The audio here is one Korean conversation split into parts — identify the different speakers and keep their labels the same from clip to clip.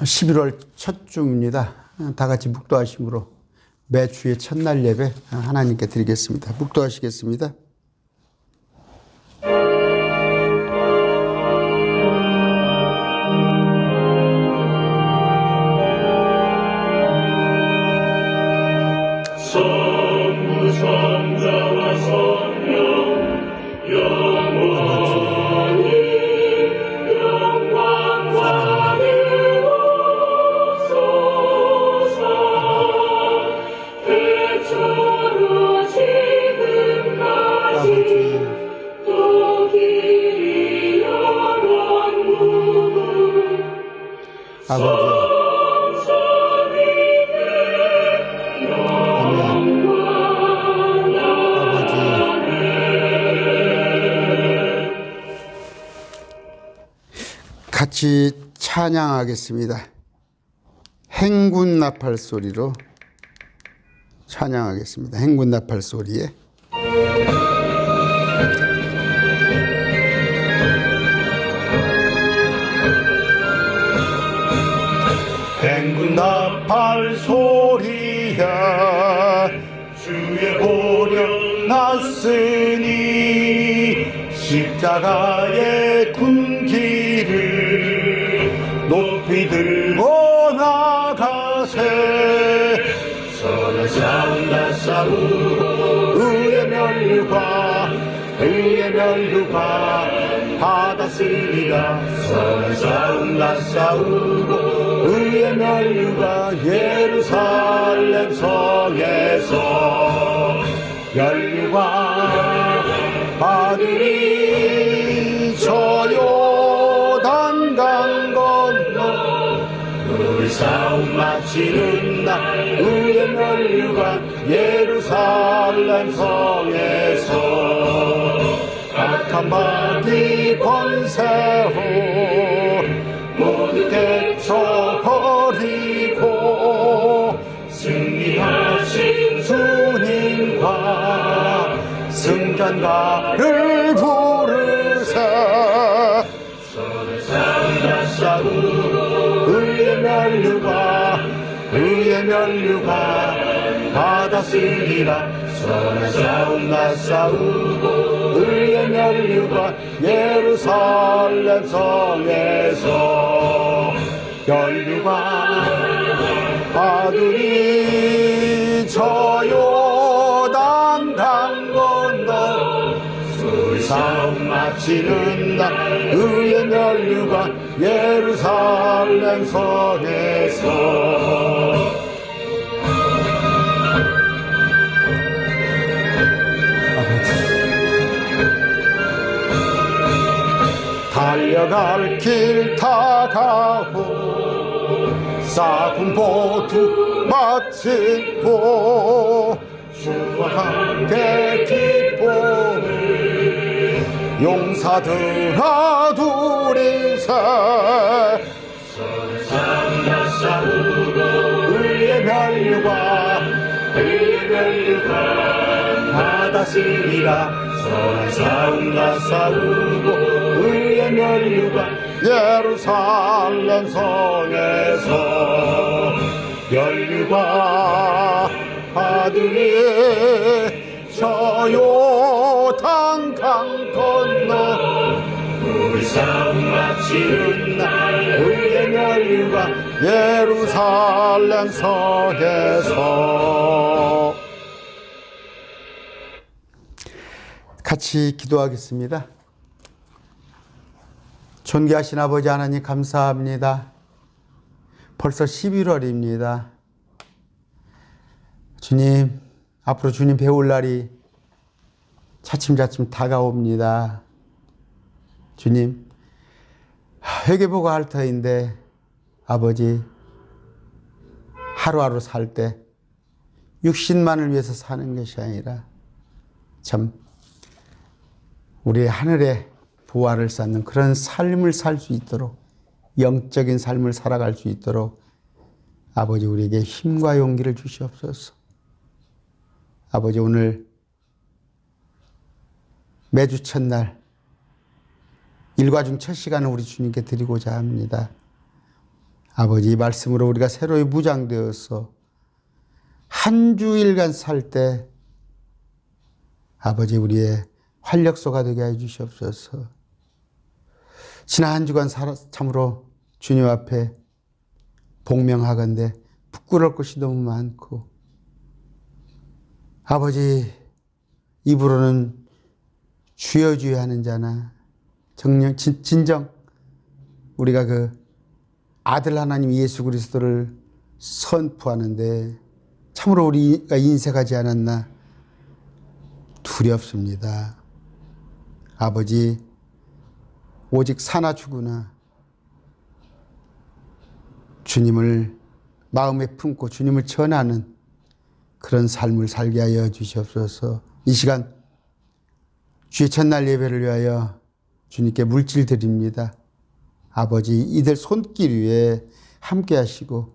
Speaker 1: 11월 첫 주입니다. 다 같이 묵도하심으로 매주의 첫날 예배 하나님께 드리겠습니다. 묵도하시겠습니다.
Speaker 2: 성부성자와 성령 영원히 영광 받으옵소서. 태초로 지금까지 또 길이 영원무궁
Speaker 1: 아버지 같이 찬양하겠습니다. 행군 나팔 소리로 찬양하겠습니다. 행군 나팔 소리에 행군 나팔 소리야 주의 보령 났으니 십자가의 군기를 높이 들고 나가세. 선한 싸움나 싸우고 의의 면류관 받았으리라. 선한 싸움나 싸우고 의의 면류관 예루살렘 성에서 면류관 받으리. 저 요단강 건너 우리 싸움 마치는 날 의의 면류관 예루살렘 성에서 악한 바디 권세후 모두 깨쳐버리고 승리하신 주님과 승전가를 부르세. 선한 싸움나 싸우고 의의 면류관 받았으리라. 선한 싸움나 싸우고 의의 면류관 예루살렘 성에서 면류관 받으리. 저 요단강 건너 우리 싸움 마치는 날 의의 면류관 예루살렘 성에서 달려갈 길 다가고 싸군 보두 마치고 주와 함께 기쁨을 용사들아 둘이서 선한 싸움나 싸우고 의의 면류관 받았으리라. 선한 싸움나 싸우고 의의 면류관 예루살렘 성에서 면류관 받으리. 저 요단강 건너 우리 싸움 마치는 날 의의 면류관 예루살렘 성에서. 같이 기도하겠습니다. 존귀하신 아버지 하나님 감사합니다. 벌써 11월입니다. 주님, 앞으로 주님 배울 날이 차츰차츰 다가옵니다. 주님, 회개보가 할 터인데 아버지 하루하루 살 때 육신만을 위해서 사는 것이 아니라 참 우리의 하늘의 부활을 쌓는 그런 삶을 살 수 있도록, 영적인 삶을 살아갈 수 있도록 아버지 우리에게 힘과 용기를 주시옵소서. 아버지 오늘 매주 첫날 일과 중 첫 시간을 우리 주님께 드리고자 합니다. 아버지 이 말씀으로 우리가 새로이 무장되어서 한 주일간 살 때 아버지 우리의 활력소가 되게 해주시옵소서. 지난 한 주간 참으로 주님 앞에 복명하건대 부끄러울 것이 너무 많고 아버지 입으로는 주여 주여 하는 자나 정녕 진정 우리가 그 아들 하나님 예수 그리스도를 선포하는데 참으로 우리가 인색하지 않았나 두렵습니다. 아버지 오직 사나 죽으나 주님을 마음에 품고 주님을 전하는 그런 삶을 살게 하여 주시옵소서. 이 시간 주의 첫날 예배를 위하여 주님께 물질 드립니다. 아버지 이들 손길 위에 함께 하시고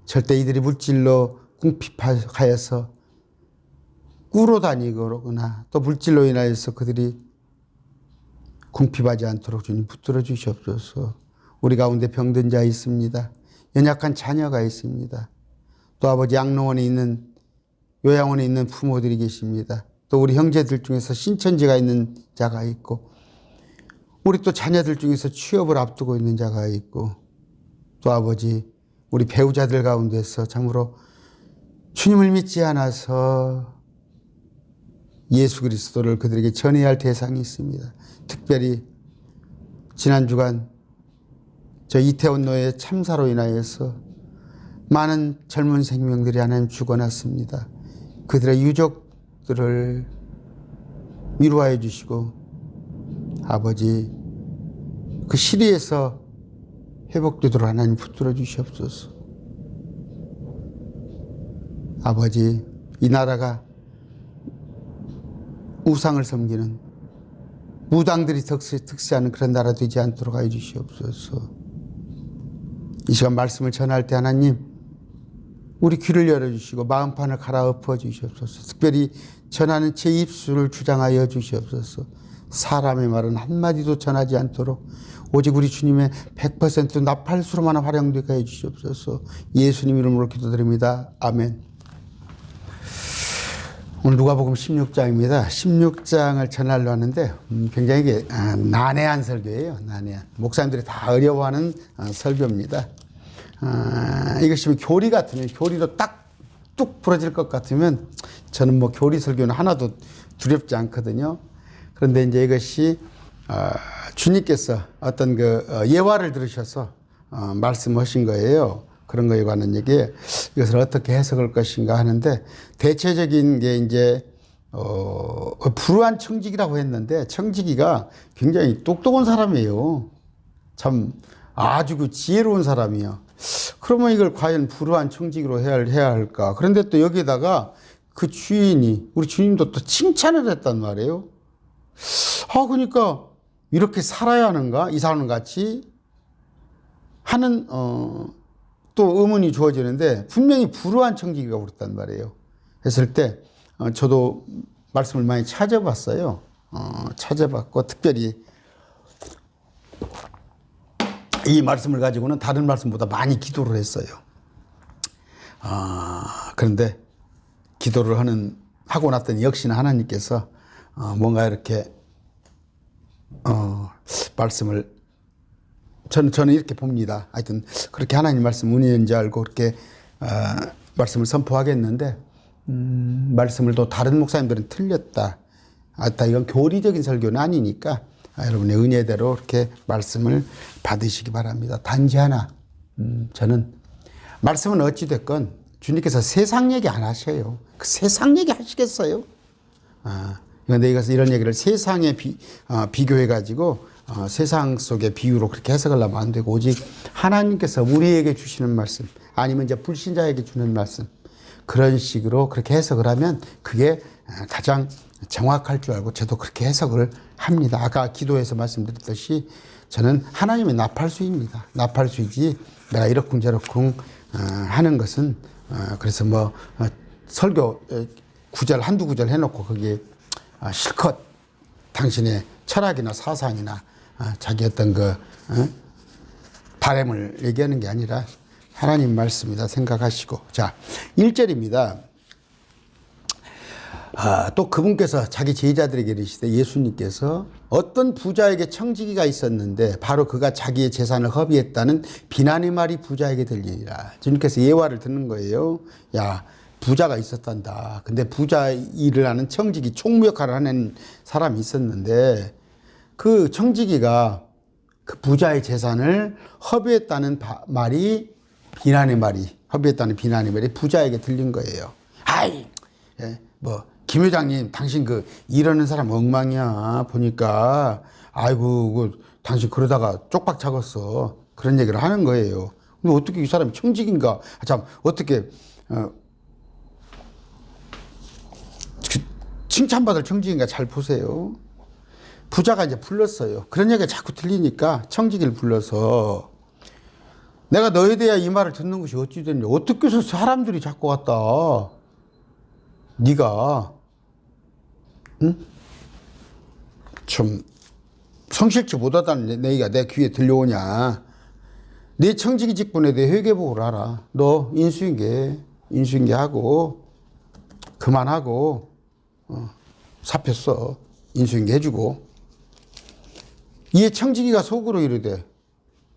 Speaker 1: 절대 이들이 물질로 궁핍하여서 꾸러 다니거나 또 물질로 인하여서 그들이 궁핍하지 않도록 주님 붙들어 주시옵소서. 우리 가운데 병든 자 있습니다. 연약한 자녀가 있습니다. 또 아버지 양로원에 있는 요양원에 있는 부모들이 계십니다. 또 우리 형제들 중에서 신천지가 있는 자가 있고 우리 또 자녀들 중에서 취업을 앞두고 있는 자가 있고 또 아버지 우리 배우자들 가운데서 참으로 주님을 믿지 않아서 예수 그리스도를 그들에게 전해야 할 대상이 있습니다. 특별히 지난 주간 저 이태원 노예 참사로 인하여서 많은 젊은 생명들이 하나님 죽어났습니다. 그들의 유족들을 위로하여 주시고 아버지 그 시리에서 회복되도록 하나님 붙들어 주시옵소서. 아버지 이 나라가 우상을 섬기는 무당들이 득세하는 그런 나라 되지 않도록 하여 주시옵소서. 이 시간 말씀을 전할 때 하나님 우리 귀를 열어주시고 마음판을 갈아엎어 주시옵소서. 특별히 전하는 제 입술을 주장하여 주시옵소서. 사람의 말은 한마디도 전하지 않도록 오직 우리 주님의 100% 나팔수로만 활용되게 해 주시옵소서. 예수님 이름으로 기도드립니다. 아멘. 오늘 누가복음 16장입니다. 16장을 전하려 하는데 굉장히 난해한 설교예요. 난해한. 목사님들이 다 어려워하는 설교입니다. 이것이 교리 같으면 교리로 딱 뚝 부러질 것 같으면 저는 뭐 교리 설교는 하나도 두렵지 않거든요. 그런데 이제 이것이 주님께서 어떤 그 예화를 들으셔서 말씀하신 거예요. 그런 거에 관한 얘기에 이것을 어떻게 해석할 것인가 하는데 대체적인 게 이제 불우한 청지기라고 했는데 청지기가 굉장히 똑똑한 사람이에요. 참 아주 그 지혜로운 사람이요. 그러면 이걸 과연 불우한 청지기로 해야 할까? 그런데 또 여기다가 그 주인이 우리 주님도 또 칭찬을 했단 말이에요. 그러니까 이렇게 살아야 하는가? 이 사람 같이 하는 또 의문이 주어지는데 분명히 불우한 청지기가 그랬단 말이에요. 했을 때 저도 말씀을 많이 찾아봤어요. 찾아봤고 특별히 이 말씀을 가지고는 다른 말씀보다 많이 기도를 했어요. 그런데 기도를 하고 났더니 역시나 하나님께서 뭔가 이렇게 말씀을 저는 이렇게 봅니다. 하여튼 그렇게 하나님 말씀 은혜인지 알고 그렇게 말씀을 선포하겠는데 말씀을 또 다른 목사님들은 틀렸다. 이건 교리적인 설교는 아니니까 여러분의 은혜대로 이렇게 말씀을 받으시기 바랍니다. 단지 하나 저는 말씀은 어찌 됐건 주님께서 세상 얘기 안 하셔요. 그 세상 얘기 하시겠어요? 그런데 이것은 이런 얘기를 세상에 비교해 가지고 세상 속의 비유로 그렇게 해석을 하면 안 되고 오직 하나님께서 우리에게 주시는 말씀 아니면 이제 불신자에게 주는 말씀 그런 식으로 그렇게 해석을 하면 그게 가장 정확할 줄 알고 저도 그렇게 해석을 합니다. 아까 기도에서 말씀드렸듯이 저는 하나님의 나팔수입니다. 나팔수이지 내가 이러쿵저러쿵 하는 것은 그래서 뭐 설교 구절 한두 구절 해놓고 거기에 실컷 당신의 철학이나 사상이나 자기 어떤 그 바램을 얘기하는 게 아니라 하나님 말씀이다 생각하시고. 자, 1절입니다. 또 그분께서 자기 제자들에게 이르시되 예수님께서 어떤 부자에게 청지기가 있었는데 바로 그가 자기의 재산을 허비했다는 비난의 말이 부자에게 들리니라. 주님께서 예화를 듣는 거예요. 야, 부자가 있었단다. 근데 부자 일을 하는 청지기 총무 역할을 하는 사람이 있었는데 그 청지기가 그 부자의 재산을 허비했다는 말이 비난의 말이 허비했다는 비난의 말이 부자에게 들린 거예요. 아이, 뭐 김 회장님, 당신 그 이러는 사람 엉망이야. 보니까 아이고, 당신 그러다가 쪽박 잡았어. 그런 얘기를 하는 거예요. 근데 어떻게 이 사람이 청직인가? 참 어떻게 칭찬받을 청직인가 잘 보세요. 부자가 이제 불렀어요. 그런 얘기가 자꾸 들리니까 청직이를 불러서 내가 너에 대해 이 말을 듣는 것이 어찌 됐냐. 어떻게 해서 사람들이 자꾸 왔다. 네가 응? 좀 성실치 못하다는 얘기가 내 귀에 들려오냐. 네 청지기 직분에 대해 회개복을 하라. 너 인수인계하고 그만하고 사표 써. 인수인계 해주고. 이에 청지기가 속으로 이르되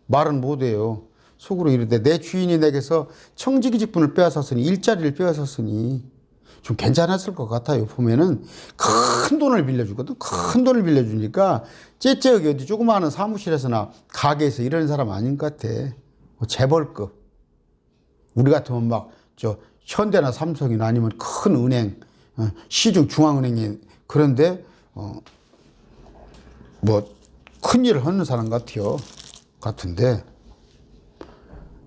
Speaker 1: 말은 못해요. 속으로 이르되 내 주인이 내게서 청지기 직분을 빼앗았으니 일자리를 빼앗았으니 좀 괜찮았을 것 같아요. 보면은 큰 돈을 빌려주거든. 큰 돈을 빌려주니까 째째하게 어디 조그마한 사무실에서나 가게에서 이러는 사람 아닌 것 같아. 재벌급. 우리 같으면 막 저 현대나 삼성이나 아니면 큰 은행, 시중 중앙은행이 그런데 뭐 큰 일을 하는 사람 같은데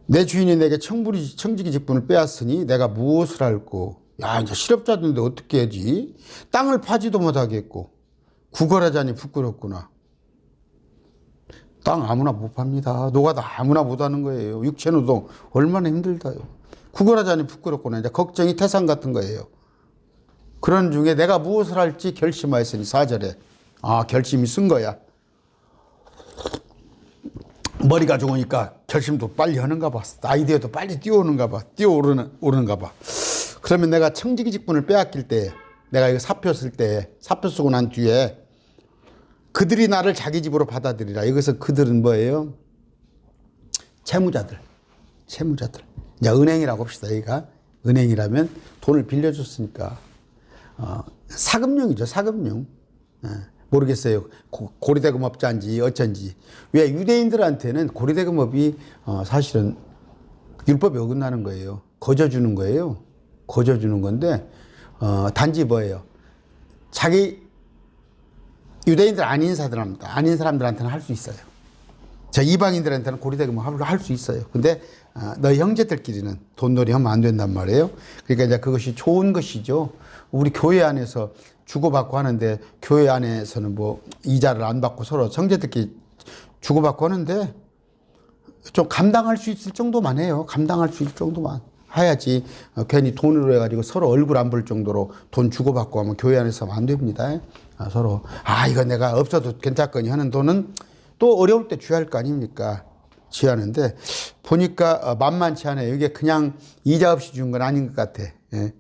Speaker 1: 내 주인이 내게 청지기 직분을 빼앗으니 내가 무엇을 할꼬. 야, 이제 실업자들인데 어떻게 하지? 땅을 파지도 못하겠고 구걸하자니 부끄럽구나. 땅 아무나 못 팝니다. 노가다 아무나 못 하는 거예요. 육체노동 얼마나 힘들다요. 구걸하자니 부끄럽구나. 이제 걱정이 태산 같은 거예요. 그런 중에 내가 무엇을 할지 결심하였으니 4절에 결심이 쓴 거야. 머리가 좋으니까 결심도 빨리 하는가 봐. 아이디어도 빨리 뛰어오르는가 봐. 그러면 내가 청지기 직분을 빼앗길 때, 내가 이거 사표 쓸 때, 사표 쓰고 난 뒤에 그들이 나를 자기 집으로 받아들이라. 여기서 그들은 뭐예요? 채무자들. 이제 은행이라고 합시다. 여기가 은행이라면 돈을 빌려줬으니까 사금융이죠. 사금융. 모르겠어요. 고리대금업자인지 어쩐지. 왜 유대인들한테는 고리대금업이 사실은 율법에 어긋나는 거예요. 거저주는 거예요. 거저주는 건데 단지 뭐예요? 자기 유대인들 아닌 사람들한테는 할 수 있어요. 저 이방인들한테는 고리대금을 할 수 있어요. 근데 너희 형제들끼리는 돈놀이 하면 안 된단 말이에요. 그러니까 이제 그것이 좋은 것이죠. 우리 교회 안에서 주고받고 하는데 교회 안에서는 뭐 이자를 안 받고 서로 형제들끼리 주고받고 하는데 좀 감당할 수 있을 정도만 해요. 감당할 수 있을 정도만 해야지 괜히 돈으로 해가지고 서로 얼굴 안 볼 정도로 돈 주고받고 하면 교회 안에서 하면 안 됩니다. 서로 이거 내가 없어도 괜찮거니 하는 돈은 또 어려울 때 줘야 할 거 아닙니까? 취하는데 보니까 만만치 않아요. 이게 그냥 이자 없이 준 건 아닌 것 같아. 예.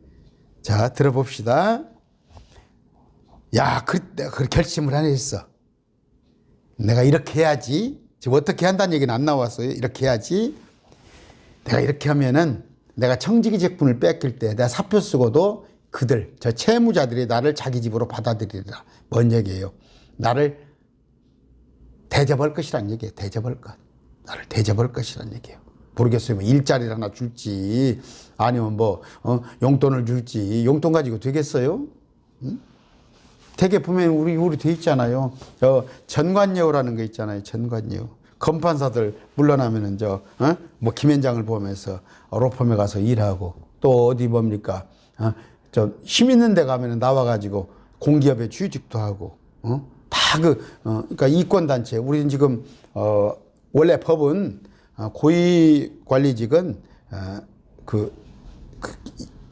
Speaker 1: 자, 들어봅시다. 야, 내가 그 결심을 하나 했어. 내가 이렇게 해야지. 지금 어떻게 한다는 얘기는 안 나왔어요. 이렇게 해야지. 내가 이렇게 하면은 내가 청지기 직분을 뺏길 때 내가 사표 쓰고도 저 채무자들이 나를 자기 집으로 받아들이리라. 뭔 얘기예요? 나를 대접할 것이란 얘기예요. 대접할 것. 나를 대접할 것이란 얘기예요. 모르겠어요. 뭐 일자리를 하나 줄지 아니면 뭐 용돈을 줄지. 용돈 가지고 되겠어요? 응? 되게 보면 우리 돼 있잖아요. 전관예우라는 거 있잖아요. 전관예우. 검판사들 물러나면은 뭐 김현장을 보면서 로펌에 가서 일하고 또 어디 뭡니까? 힘 있는 데 가면은 나와가지고 공기업에 취직도 하고, 다 그러니까 이권단체. 우리는 지금, 원래 법은, 고위관리직은,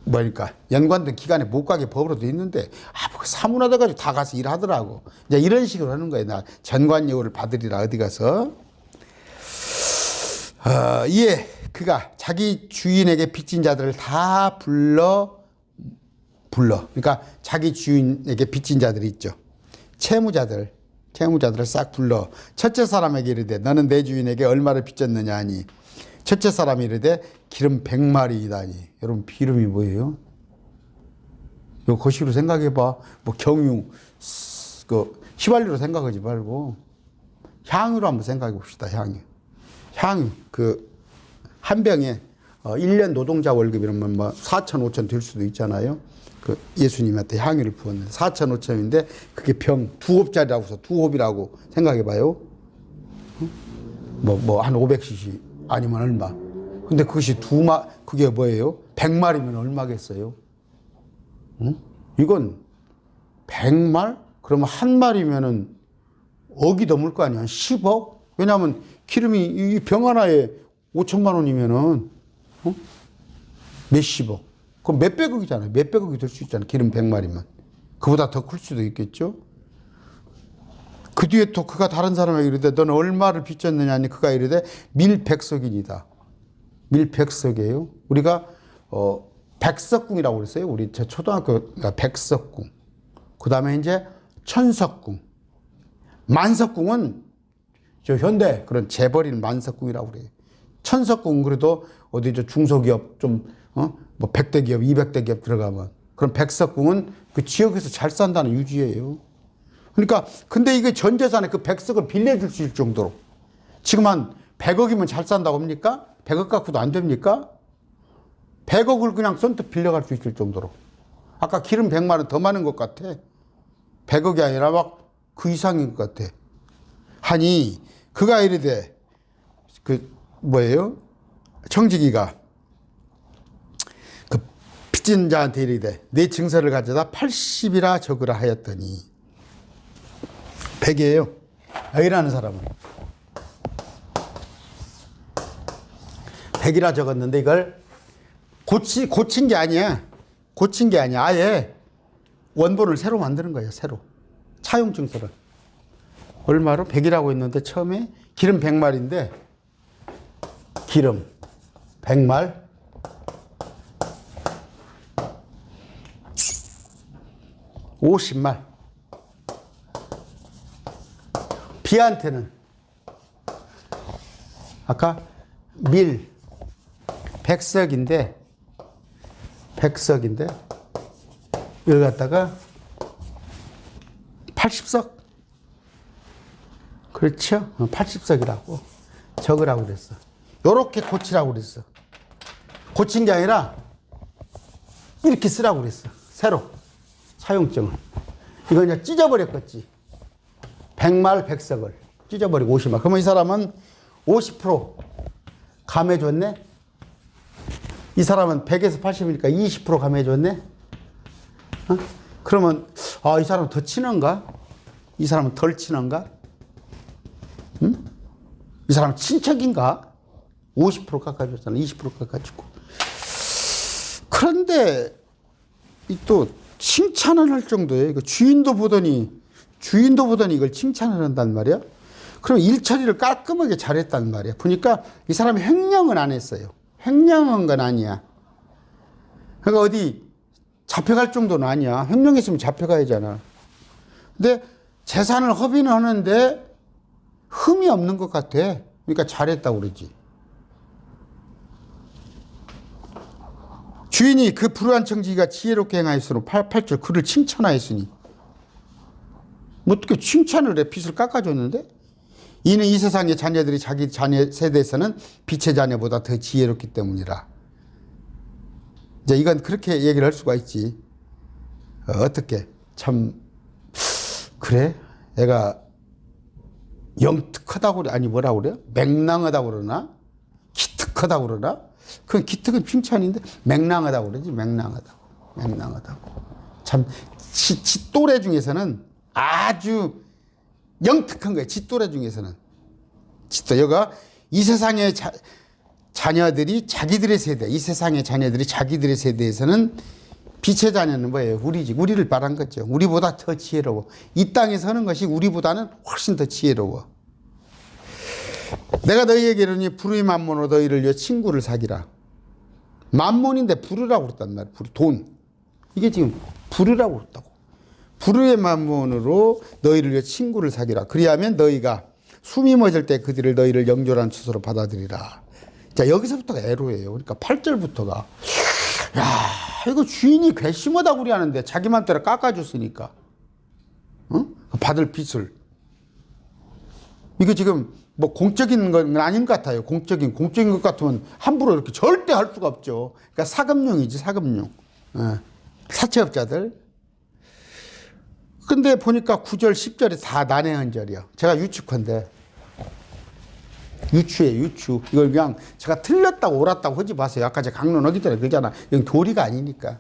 Speaker 1: 뭐니까, 연관된 기관에 못 가게 법으로 돼 있는데, 뭐 사문화돼가지고 다 가서 일하더라고. 이제 이런 식으로 하는 거예요. 나 전관예우를 받으리라, 어디 가서. 이에 그가 자기 주인에게 빚진 자들을 다 불러. 그러니까 자기 주인에게 빚진 자들이 있죠. 채무자들을 싹 불러 첫째 사람에게 이르되 너는 내 주인에게 얼마를 빚졌느냐 하니 첫째 사람이 이르되 기름 100마리이다니. 여러분 기름이 뭐예요? 이거 거시로 생각해봐. 뭐 경유 그 휘발유로 생각하지 말고 향유로 한번 생각해 봅시다. 향유 그 한 병에 1년 노동자 월급 이러면 뭐 4천 5천 될 수도 있잖아요. 그 예수님한테 향유를 부었는데 4천 5천인데 그게 병 2홉짜리라고 해서 2홉이라고 생각해봐요. 뭐 한 500cc 아니면 얼마. 근데 그것이 그게 뭐예요? 100마리면 얼마겠어요? 응? 이건 100말? 그러면 한 마리면은 억이 넘을 거 아니야. 10억? 왜냐하면 기름이 이 병 하나에 5천만 원이면은 몇십억. 그럼 몇백억이잖아요. 몇백억이 될 수 있잖아요. 기름 100마리면. 그보다 더 클 수도 있겠죠. 그 뒤에 또 그가 다른 사람에게 이르되 너는 얼마를 빚졌느냐 하니 그가 이르되 밀백석이니다. 밀백석이에요. 우리가 백석궁이라고 그랬어요. 우리 제 초등학교가 백석궁. 그 다음에 이제 천석궁. 만석궁은 저 현대 그런 재벌인 만석궁이라고 그래요. 천석궁 그래도 어디 저 중소기업 좀 뭐 100대 기업, 200대 기업 들어가면 그럼 백석궁은 그 지역에서 잘 산다는 유지예요. 그러니까 근데 이게 전 재산에 그 백석을 빌려줄 수 있을 정도로 지금 한 100억이면 잘 산다고 합니까? 100억 갖고도 안 됩니까? 100억을 그냥 선뜻 빌려갈 수 있을 정도로. 아까 기름 100만 원 더 많은 것 같아. 100억이 아니라 막 그 이상인 것 같아. 하니 그가 이르되 그 뭐예요? 청지기가 그 빚진 자한테 이르되 내 증서를 가져다 80이라 적으라 하였더니 100이에요. A라는 사람은 100이라 적었는데 이걸 고친 게 아니야. 고친 게 아니야. 아예 원본을 새로 만드는 거예요. 새로. 차용 증서를. 얼마로? 100이라고 했는데 처음에 기름 100마리인데 기름 100말 50말 B한테는 아까 밀 100석인데 이걸 갖다가 80석 그렇죠? 80석이라고 적으라고 그랬어. 요렇게 고치라고 그랬어. 고친 게 아니라 이렇게 쓰라고 그랬어. 새로 사용증을. 이거 이제 찢어버렸겠지. 100말 100석을 찢어버리고 50말. 그러면 이 사람은 50% 감해줬네. 이 사람은 100에서 80이니까 20% 감해줬네. 그러면 이 사람은 더 친한가? 이 사람은 덜 친한가? 응? 이 사람은 친척인가? 50% 깎아줬잖아. 20% 깎아주고. 그런데 또 칭찬을 할 정도예요. 이거 주인도 보더니 이걸 칭찬을 한단 말이야. 그럼 일 처리를 깔끔하게 잘했단 말이야. 보니까 이 사람이 횡령은 안 했어요. 횡령한 건 아니야. 그러니까 어디 잡혀갈 정도는 아니야. 횡령했으면 잡혀가야잖아. 근데 재산을 허비는 하는데 흠이 없는 것 같아. 그러니까 잘했다고 그러지. 주인이 그 불우한 청지기가 지혜롭게 행하였으므로 8절 그를 칭찬하였으니 뭐 어떻게 칭찬을 해. 빚을 깎아줬는데 이는 이 세상의 자녀들이 자기 자녀 세대에서는 빛의 자녀보다 더 지혜롭기 때문이라. 이제 이건 그렇게 얘기를 할 수가 있지. 어떻게 참 그래? 애가 영특하다고 그래? 아니 뭐라고 그래요? 맹랑하다고 그러나? 기특하다고 그러나? 그건 기특은 칭찬인데 맹랑하다고 그러지. 맹랑하다고. 참 지 또래 중에서는 아주 영특한 거예요. 지 또래 중에서는. 여가 이 세상의 자녀들이 자기들의 세대, 이 세상의 자녀들이 자기들의 세대에서는 빛의 자녀는 뭐예요? 우리를 말한 거죠. 우리보다 더 지혜로워. 이 땅에 서는 것이 우리보다는 훨씬 더 지혜로워. 내가 너희에게 이르니 불의 만몬으로 너희를 위해 친구를 사기라. 만몬인데 불의라고 그랬단 말이야. 돈. 이게 지금 불의라고 그랬다고. 불의의 만몬으로 너희를 위해 친구를 사기라. 그리하면 너희가 숨이 멎을 때 그들을 너희를 영존한 처소로 받아들이라. 자, 여기서부터가 애로예요. 그러니까 8절부터가 야, 이거 주인이 괘씸하다고 우리 하는데 자기 맘대로 깎아줬으니까 받을 빚을. 이게 지금 뭐 공적인 건 아닌 것 같아요. 공적인 것 같으면 함부로 이렇게 절대 할 수가 없죠. 그러니까 사금융이지, 사금융. 사채업자들. 근데 보니까 9절, 10절이 다 난해한절이야. 제가 유추컨대. 유추예요, 유추. 이걸 그냥 제가 틀렸다고 옳았다고 하지 마세요. 아까 제가 강론하기 전에 그러잖아. 이건 교리가 아니니까.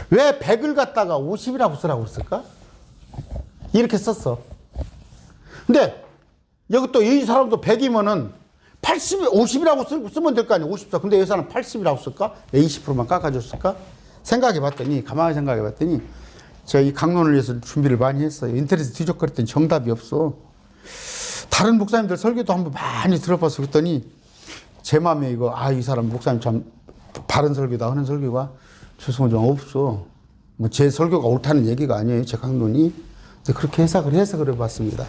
Speaker 1: 왜 100을 갖다가 50이라고 쓰라고 했을까? 이렇게 썼어. 근데 여기 또 이 사람도 100이면은 80, 50이라고 쓰면 될 거 아니야. 50도. 근데 이 사람 80이라고 쓸까? 왜 20%만 깎아줬을까? 가만히 생각해 봤더니 제가 이 강론을 위해서 준비를 많이 했어요. 인터넷에 뒤적거렸더니 정답이 없어. 다른 목사님들 설교도 한번 많이 들어봐서 그랬더니 제 마음에 이거, 이 사람 목사님 참 바른 설교다 하는 설교가 죄송하지만 없어. 뭐 제 설교가 옳다는 얘기가 아니에요. 제 강론이. 근데 그렇게 해석을 해서 그래 봤습니다.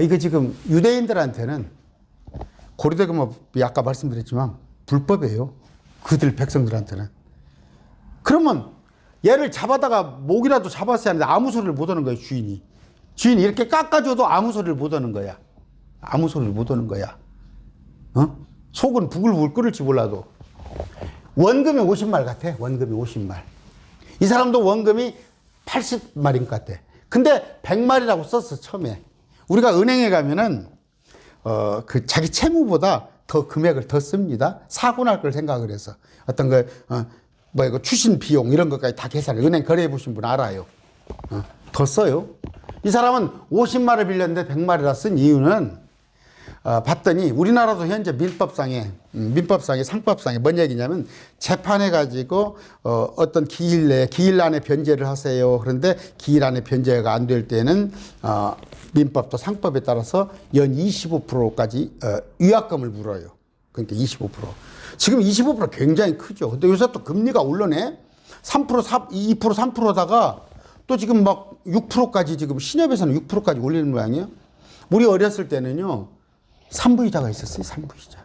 Speaker 1: 이거 지금 유대인들한테는 고리대금업이 아까 말씀드렸지만 불법이에요. 그들 백성들한테는. 그러면 얘를 잡아다가 목이라도 잡았어야 하는데 아무 소리를 못 하는 거예요, 주인이. 주인이 이렇게 깎아줘도 아무 소리를 못 하는 거야. 아무 소리를 못 하는 거야. 속은 부글부글 끓을지 몰라도. 원금이 50말 같아. 원금이 50말. 이 사람도 원금이 80말인 것 같아. 근데 100말이라고 썼어, 처음에. 우리가 은행에 가면은, 그 자기 채무보다 더 금액을 더 씁니다. 사고 날 걸 생각을 해서. 어떤 거, 이거 추신 비용 이런 것까지 다 계산을, 은행 거래해 보신 분 알아요. 더 써요. 이 사람은 50말을 빌렸는데 100말이라 쓴 이유는, 봤더니 우리나라도 현재 민법상에 상법상에 뭔 얘기냐면 재판해가지고 어떤 기일 안에 변제를 하세요. 그런데 기일 안에 변제가 안 될 때는 민법도 상법에 따라서 연 25%까지 위약금을 물어요. 그러니까 25%. 지금 25% 굉장히 크죠. 근데 요새 또 금리가 올라네. 3%, 2%, 3%다가 또 지금 막 6%까지 지금 신협에서는 6%까지 올리는 모양이에요. 우리 어렸을 때는요. 3부이자가 있었어요. 3부이자.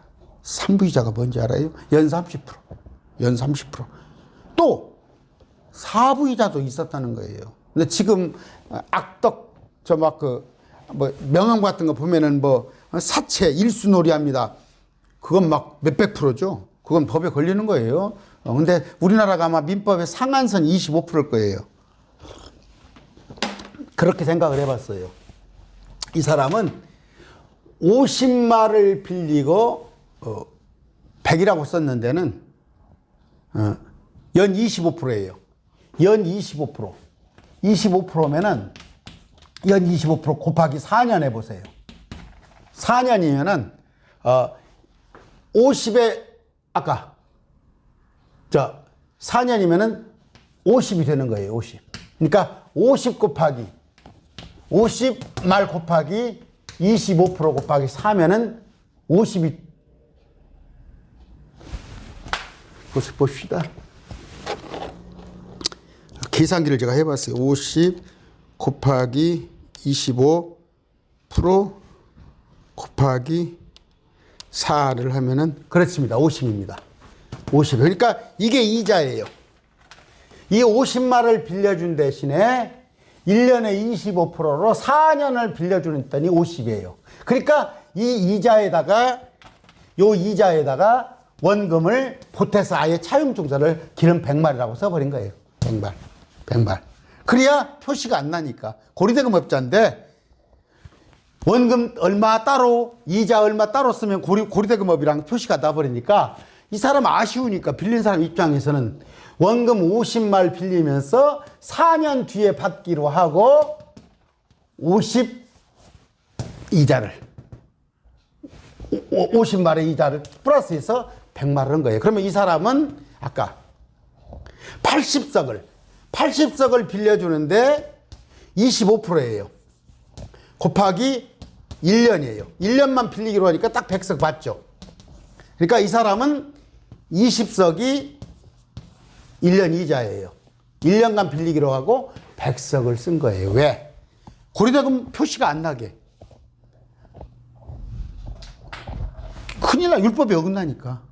Speaker 1: 3부이자가 뭔지 알아요? 연 30%. 연 30%. 또 4부이자도 있었다는 거예요. 근데 지금 악덕 명함 같은 거 보면은 사채 일수놀이 합니다. 그건 막 몇백 프로죠. 그건 법에 걸리는 거예요. 근데 우리나라가 아마 민법의 상한선 25%일 거예요. 그렇게 생각을 해봤어요. 이 사람은 50말을 빌리고 100이라고 썼는 데는 연 25%예요. 연 25%. 25%면은 연 25% 곱하기 4년 해보세요. 4년이면은 50에 아까 4년이면은 50이 되는 거예요. 50. 그러니까 50 곱하기 50말 곱하기 25% 곱하기 4면은 50이. 그것을 봅시다. 계산기를 제가 해봤어요. 50 곱하기 25% 곱하기 4를 하면은 그렇습니다. 50입니다. 50. 그러니까 이게 이자예요. 이 50만을 빌려준 대신에 1년에 25%로 4년을 빌려주랬더니 50이에요. 그러니까 이 이자에다가 원금을 보태서 아예 차용증서를 기름 100말이라고 써버린 거예요. 100말. 그래야 표시가 안 나니까. 고리대금업자인데 원금 얼마 따로 이자 얼마 따로 쓰면 고리대금업이랑 표시가 나버리니까 이 사람 아쉬우니까 빌린 사람 입장에서는 원금 50말 빌리면서 4년 뒤에 받기로 하고 50 이자를 50말의 이자를 플러스해서 100말을 한 거예요. 그러면 이 사람은 아까 80석을 빌려주는데 25%예요. 곱하기 1년이에요. 1년만 빌리기로 하니까 딱 100석 받죠. 그러니까 이 사람은 20석이 1년 이자예요. 1년간 빌리기로 하고 100석을 쓴 거예요. 왜? 고리대금 표시가 안 나게. 큰일 나. 율법에 어긋나니까.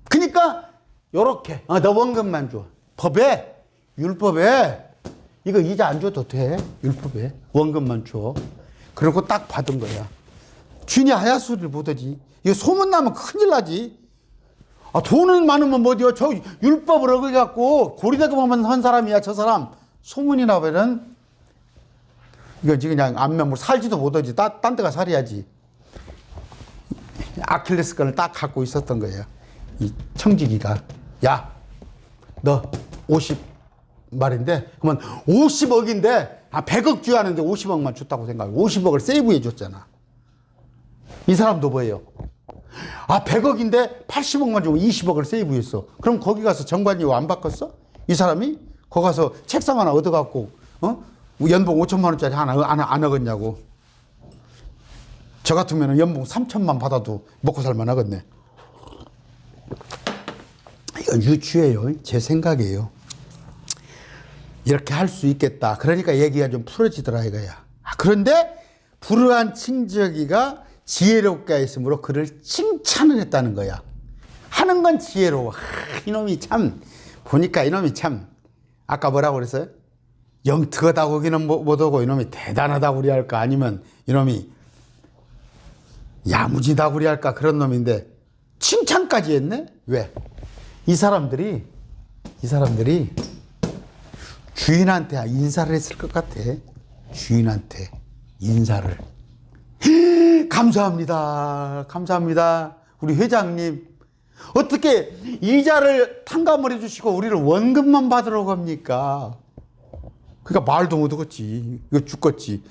Speaker 1: 그러니까 요렇게 너 원금만 줘. 법에 율법에 이거 이자 안 줘도 돼. 율법에 원금만 줘. 그러고 딱 받은 거야. 주인이 하야수를 보더지. 이거 소문나면 큰일 나지. 돈은 많으면 뭐디요? 저 율법을 어겨갖고 고리대금만 한 사람이야. 저 사람 소문이 나면은 이거 지금 그냥 안면 살지도 못하지. 딴 데가 살아야지. 아킬레스건을 딱 갖고 있었던 거예요. 이 청지기가 야, 너 50말인데 그러면 50억인데 100억 줘야 하는데 50억만 줬다고 생각해. 50억을 세이브해 줬잖아. 이 사람도 뭐예요? 100억인데 80억만 주고 20억을 세이브했어. 그럼 거기 가서 정관이 안 바꿨어? 이 사람이 거기 가서 책상 하나 얻어갖고 연봉 5천만 원짜리 하나 안 얻었냐고. 저 같으면 연봉 3천만 받아도 먹고 살만 하겠네. 이건 유추예요. 제 생각이에요. 이렇게 할 수 있겠다. 그러니까 얘기가 좀 풀어지더라 이거야. 그런데 불우한 칭저기가 지혜롭게 했으므로 그를 칭찬을 했다는 거야. 하는 건 지혜로워. 이놈이 참 보니까 이놈이 참 아까 뭐라고 그랬어요? 영특하다고 하기는 못하고 이놈이 대단하다고 그래야 할까? 아니면 이놈이 야무지다고 그래야 할까? 그런 놈인데 칭찬까지 했네? 왜? 이 사람들이 주인한테 인사를 했을 것 같아. 주인한테 인사를. 감사합니다. 감사합니다. 우리 회장님. 어떻게 이자를 탕감을 해주시고 우리를 원금만 받으러 갑니까? 그러니까 말도 못하겠지. 이거 죽겠지.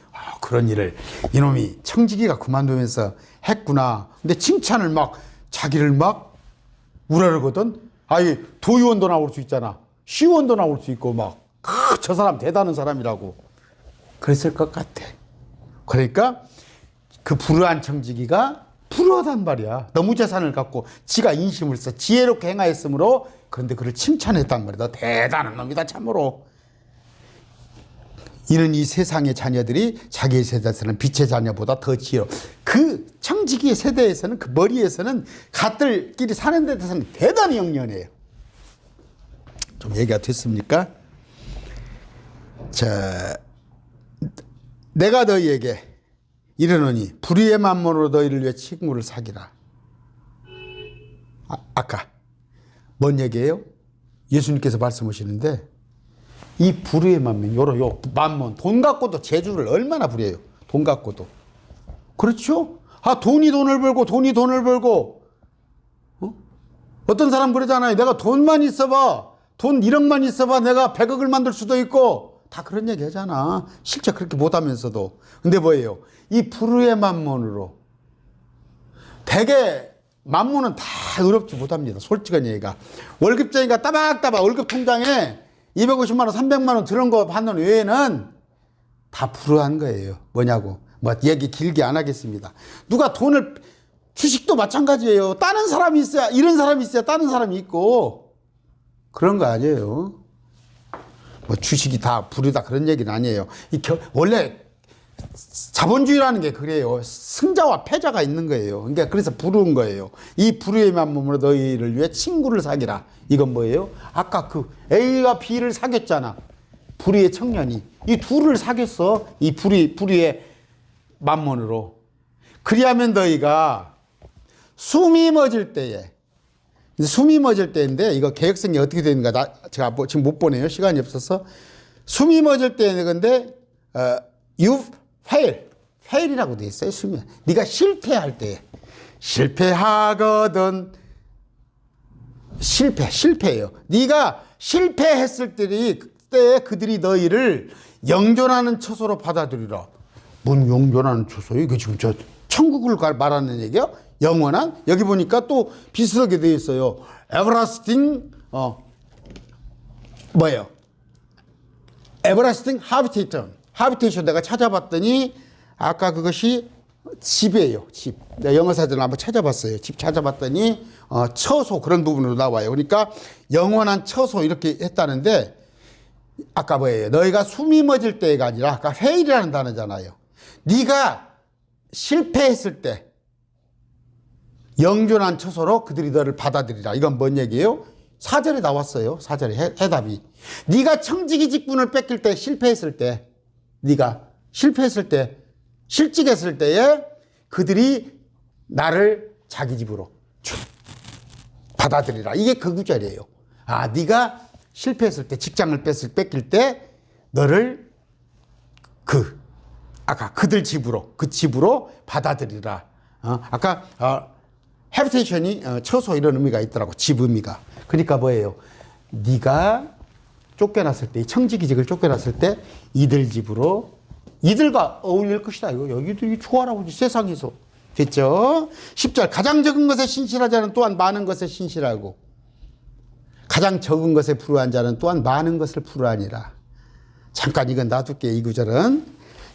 Speaker 1: 그런 일을 이놈이 청지기가 그만두면서 했구나. 근데 칭찬을 자기를 우라르거든. 도의원도 나올 수 있잖아. 시의원도 나올 수 있고 저 사람 대단한 사람이라고 그랬을 것 같아. 그러니까 그 불우한 청지기가 불우하단 말이야. 너무 재산을 갖고 지가 인심을 써 지혜롭게 행하였으므로. 그런데 그를 칭찬했단 말이야. 너 대단한 놈이다 참으로. 이는 이 세상의 자녀들이 자기의 세대에서는 빛의 자녀보다 더 지혜로워. 그 청지기의 세대에서는 그 머리에서는 갓들끼리 사는 데 대해서는 대단히 영리해요. 좀 얘기가 됐습니까? 자, 내가 너희에게 이르노니 불의의 만몬으로 너희를 위해 친구를 사귀라. 아까 뭔 얘기예요? 예수님께서 말씀하시는데 이 불의의 만몬, 요 만몬, 돈 갖고도 재주를 얼마나 부려요. 돈 갖고도. 그렇죠? 돈이 돈을 벌고 돈이 돈을 벌고. 어떤 사람 그러잖아요. 내가 돈만 있어봐. 돈 1억만 있어봐. 내가 100억을 만들 수도 있고. 다 그런 얘기 하잖아. 실제 그렇게 못하면서도. 근데 뭐예요? 이 불의의 만몬으로. 대개 만몬은 다 의롭지 못합니다. 솔직한 얘기가. 월급쟁이가 따박따박 월급 통장에 250만 원, 300만 원 들은 거 받는 외에는 다 불우한 거예요. 뭐냐고. 얘기 길게 안 하겠습니다. 누가 돈을, 주식도 마찬가지예요. 따는 사람이 있어야, 이런 사람이 있어야 따는 사람이 있고. 그런 거 아니에요. 주식이 다 불우다 그런 얘기는 아니에요. 원래 자본주의라는 게 그래요. 승자와 패자가 있는 거예요. 그러니까 그래서 부르는 거예요. 이 불의의 만몬으로 너희를 위해 친구를 사귀라. 이건 뭐예요? 아까 그 A가 B를 사귀었잖아. 불의의 청년이. 이 둘을 사귀었어. 이 불의의 만몬으로. 그리하면 너희가 숨이 멎을 때에, 숨이 멎을 때인데 이거 개혁성이 어떻게 되는가 제가 지금 못 보네요. 시간이 없어서. 숨이 멎을 때는 근데 you fail이라고 돼 있어요. 숨이. 네가 실패할 때. 실패하거든. 실패예요. 네가 실패했을 때 그들이 너희를 영존하는 처소로 받아들이라. 뭔 영존하는 처소예요? 이게 지금 저 천국을 말하는 얘기야? 영원한? 여기 보니까 또 비슷하게 되어 있어요. everlasting 뭐예요? everlasting habitation. habitation 내가 찾아봤더니 아까 그것이 집이에요. 집. 내가 영어사전을 한번 찾아봤어요. 집 찾아봤더니 처소 그런 부분으로 나와요. 그러니까 영원한 처소 이렇게 했다는데 아까 뭐예요? 너희가 숨이 멎을 때가 아니라 아까 fail이라는 단어잖아요. 네가 실패했을 때 영존한 처소로 그들이 너를 받아들이라. 이건 뭔 얘기예요? 4절에 나왔어요. 4절에 해답이. 네가 청지기 직분을 뺏길 때 실패했을 때 네가 실패했을 때 실직했을 때에 그들이 나를 자기 집으로 받아들이라. 이게 그 구절이에요. 아, 네가 실패했을 때 직장을 뺏길 때 너를 아까 그들 집으로 그 집으로 받아들이라. 아까 해비테이션이 처소 이런 의미가 있더라고. 집 의미가. 그러니까 뭐예요? 네가 쫓겨났을 때 청지기직을 쫓겨났을 때 이들 집으로 이들과 어울릴 것이다. 이거 여기들이 좋아라고 세상에서 됐죠? 10절 가장 적은 것에 신실하지 않은 또한 많은 것에 신실하고 가장 적은 것에 불우한 자는 또한 많은 것을 불우하니라. 잠깐 이건 놔둘게. 이 구절은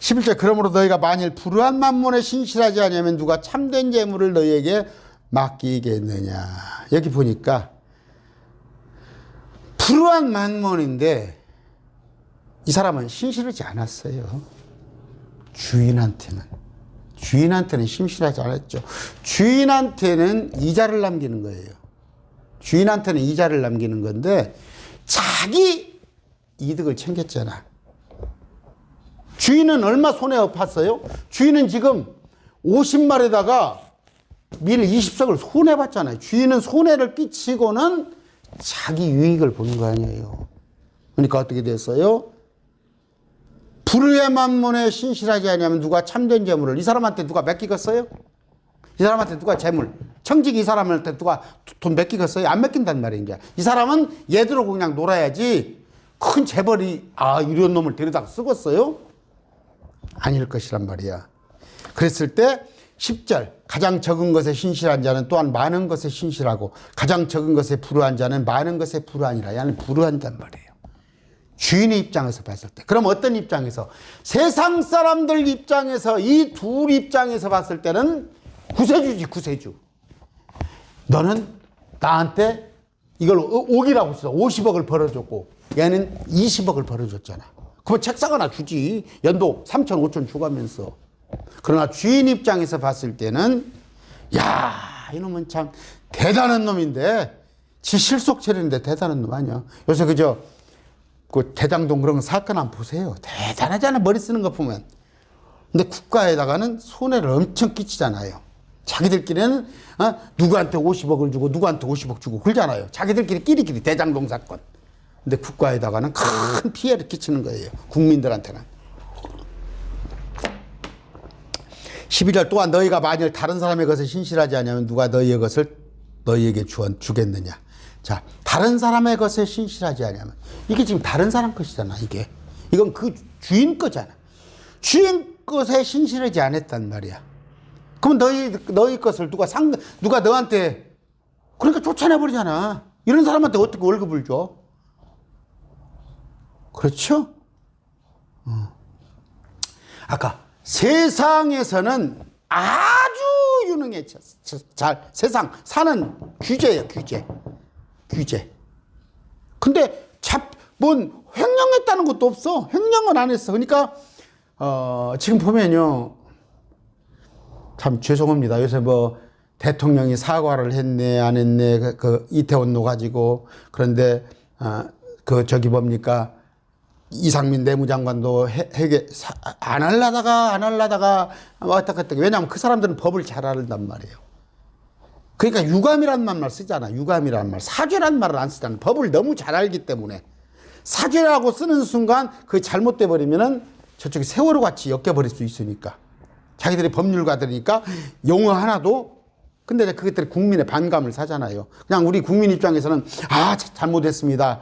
Speaker 1: 11절 그러므로 너희가 만일 불우한 만몬에 신실하지 않으면 누가 참된 재물을 너희에게 맡기겠느냐. 여기 보니까 불우한 만몬인데 이 사람은 신실하지 않았어요. 주인한테는 신실하지 않았죠. 주인한테는 이자를 남기는 거예요. 주인한테는 이자를 남기는 건데 자기 이득을 챙겼잖아. 주인은 얼마 손해 봤어요? 주인은 지금 50마리에다가 밀 20석을 손해봤잖아요. 주인은 손해를 끼치고는 자기 유익을 보는 거 아니에요. 그러니까 어떻게 됐어요? 불의의 만몬에 신실하지 않으면 누가 참된 재물을 이 사람한테 누가 맡기겠어요? 이 사람한테 누가 재물 청직이 이 사람한테 누가 돈 맡기겠어요? 안 맡긴단 말이에요. 이제 이 사람은 얘들하고 그냥 놀아야지 큰 재벌이 이런 놈을 데려다가 쓰겠어요? 아닐 것이란 말이야. 그랬을 때 10절 가장 적은 것에 신실한 자는 또한 많은 것에 신실하고 가장 적은 것에 불우한 자는 많은 것에 불우하니라. 야는 불우한단 말이에요. 주인의 입장에서 봤을 때. 그럼 어떤 입장에서? 세상 사람들 입장에서 이 둘 입장에서 봤을 때는 구세주지 구세주. 너는 나한테 이걸 5기라고 했어. 50억을 벌어줬고 얘는 20억을 벌어줬잖아. 그럼 책상 하나 주지. 연도 3천 5천 주가면서. 그러나 주인 입장에서 봤을 때는 야 이놈은 참 대단한 놈인데 지 실속 차리는데 대단한 놈 아니야. 요새 그저 그 대장동 그런 사건 한번 보세요. 대단하잖아. 머리 쓰는 거 보면. 근데 국가에다가는 손해를 엄청 끼치잖아요. 자기들끼리는 누구한테 50억을 주고 누구한테 50억 주고 그러잖아요. 자기들끼리 끼리끼리 대장동 사건. 근데 국가에다가는 큰 피해를 끼치는 거예요. 국민들한테는. 12절 또한 너희가 만일 다른 사람의 것을 신실하지 않으면 누가 너희의 것을 너희에게 주겠느냐. 자, 다른 사람의 것에 신실하지 않으면 이게 지금 다른 사람 것이잖아. 이건 그 주인 거잖아. 주인 것에 신실하지 않았단 말이야. 그럼 너희 것을 누가 너한테 그러니까 쫓아내버리잖아. 이런 사람한테 어떻게 월급을 줘? 그렇죠? 아까 세상에서는 아주 유능해. 세상 사는 규제예요. 규제. 근데 뭔 횡령했다는 것도 없어. 횡령은 안 했어. 그러니까 지금 보면요. 참 죄송합니다. 요새 뭐 대통령이 사과를 했네 안 했네 그 이태원로 가지고. 그런데 저기 뭡니까 이상민 내무장관도 안 하려다가 왔다 갔다. 왜냐하면 그 사람들은 법을 잘 알단 말이에요. 그러니까 유감이란 말만 쓰잖아. 유감이란 말. 사죄란 말을 안 쓰잖아. 법을 너무 잘 알기 때문에. 사죄라고 쓰는 순간 그게 잘못돼 버리면은 저쪽이 세월호 같이 엮여버릴 수 있으니까. 자기들이 법률가들이니까 용어 하나도. 근데 그것들이 국민의 반감을 사잖아요. 그냥 우리 국민 입장에서는 잘못했습니다.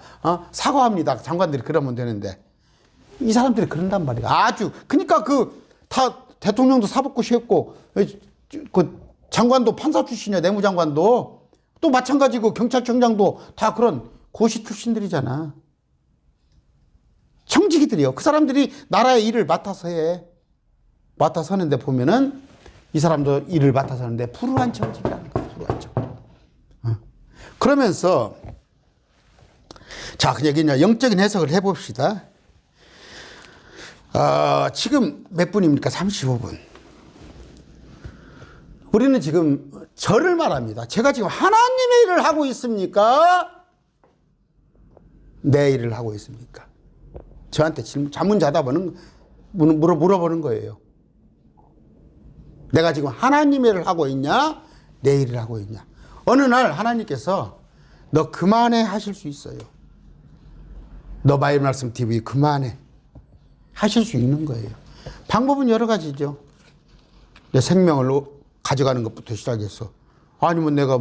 Speaker 1: 사과합니다. 장관들이 그러면 되는데. 이 사람들이 그런단 말이야. 그러니까 다 대통령도 사법고시 했고 장관도 판사 출신이야. 내무장관도. 또 마찬가지고 경찰청장도 다 그런 고시 출신들이잖아. 청지기들이요. 그 사람들이 나라의 일을 맡아서 해. 맡아서 하는데 보면은 이 사람도 일을 맡아서 하는데 불우한 정직이라는 거예요. 불우한 정직. 그러면서 자, 그 얘기냐 영적인 해석을 해봅시다. 지금 몇 분입니까? 35분. 우리는 지금 저를 말합니다. 제가 지금 하나님의 일을 하고 있습니까? 내 일을 하고 있습니까? 저한테 자문자답하는 물어보는 거예요. 내가 지금 하나님의 일을 하고 있냐? 내 일을 하고 있냐? 어느 날 하나님께서 너 그만해 하실 수 있어요. 너 말씀 TV 그만해 하실 수 있는 거예요. 방법은 여러 가지죠. 내 생명을 가져가는 것부터 시작해서 아니면 내가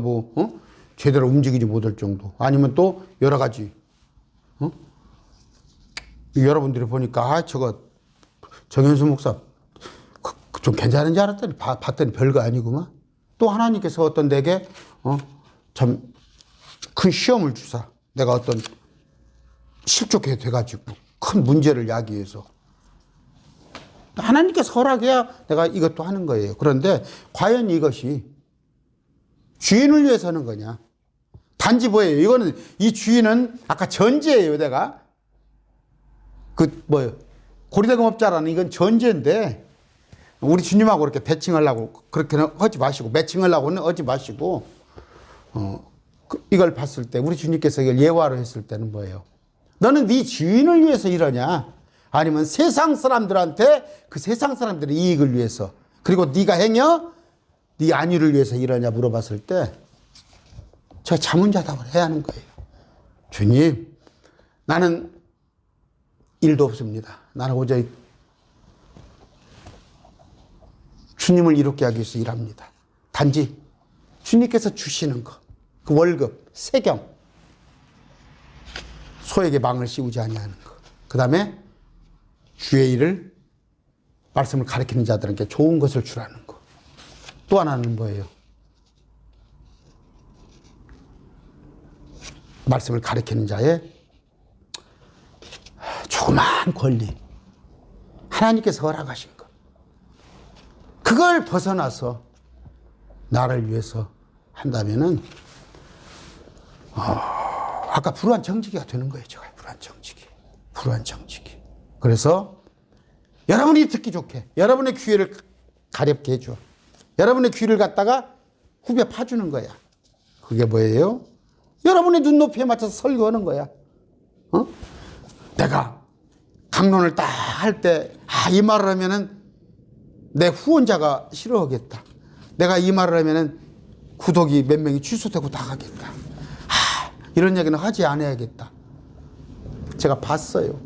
Speaker 1: 제대로 움직이지 못할 정도 아니면 또 여러 가지 여러분들이 보니까 저거 정현수 목사 좀 괜찮은지 알았더니 봤더니 별거 아니구만. 또 하나님께서 어떤 내게 참 큰 시험을 주사 내가 어떤 실족해 돼가지고 큰 문제를 야기해서 하나님께서 허락해야 내가 이것도 하는 거예요. 그런데 과연 이것이 주인을 위해서 하는 거냐? 단지 뭐예요? 이거는 이 주인은 아까 전제예요. 내가 고리대금업자라는 이건 전제인데 우리 주님하고 이렇게 대칭하려고 그렇게는 하지 마시고 매칭하려고는 하지 마시고 이걸 봤을 때 우리 주님께서 이걸 예화로 했을 때는 뭐예요? 너는 네 주인을 위해서 이러냐? 아니면 세상 사람들한테 그 세상 사람들의 이익을 위해서 그리고 네가 행여 네 안위를 위해서 이러냐 물어봤을 때 제가 자문자답을 해야 하는 거예요. 주님, 나는 일도 없습니다. 나는 오직 주님을 이롭게 하기 위해서 일합니다. 단지 주님께서 주시는 거, 그 월급, 세경, 소에게 망을 씌우지 아니하는 거. 그 다음에 주의 일을 말씀을 가르치는 자들에게 좋은 것을 주라는 거. 또 하나는 뭐예요? 말씀을 가르치는 자의 조그마한 권리. 하나님께서 허락하신 거. 그걸 벗어나서 나를 위해서 한다면은 아까 불우한 정직이가 되는 거예요. 제가 불우한 정직이. 그래서 여러분이 듣기 좋게 여러분의 귀를 가렵게 해줘. 여러분의 귀를 갖다가 후벼 파주는 거야. 그게 뭐예요? 여러분의 눈높이에 맞춰서 설교하는 거야. 내가 강론을 딱 할 때 이 말을 하면은 내 후원자가 싫어하겠다. 내가 이 말을 하면은 구독이 몇 명이 취소되고 나가겠다. 이런 얘기는 하지 않아야겠다. 제가 봤어요.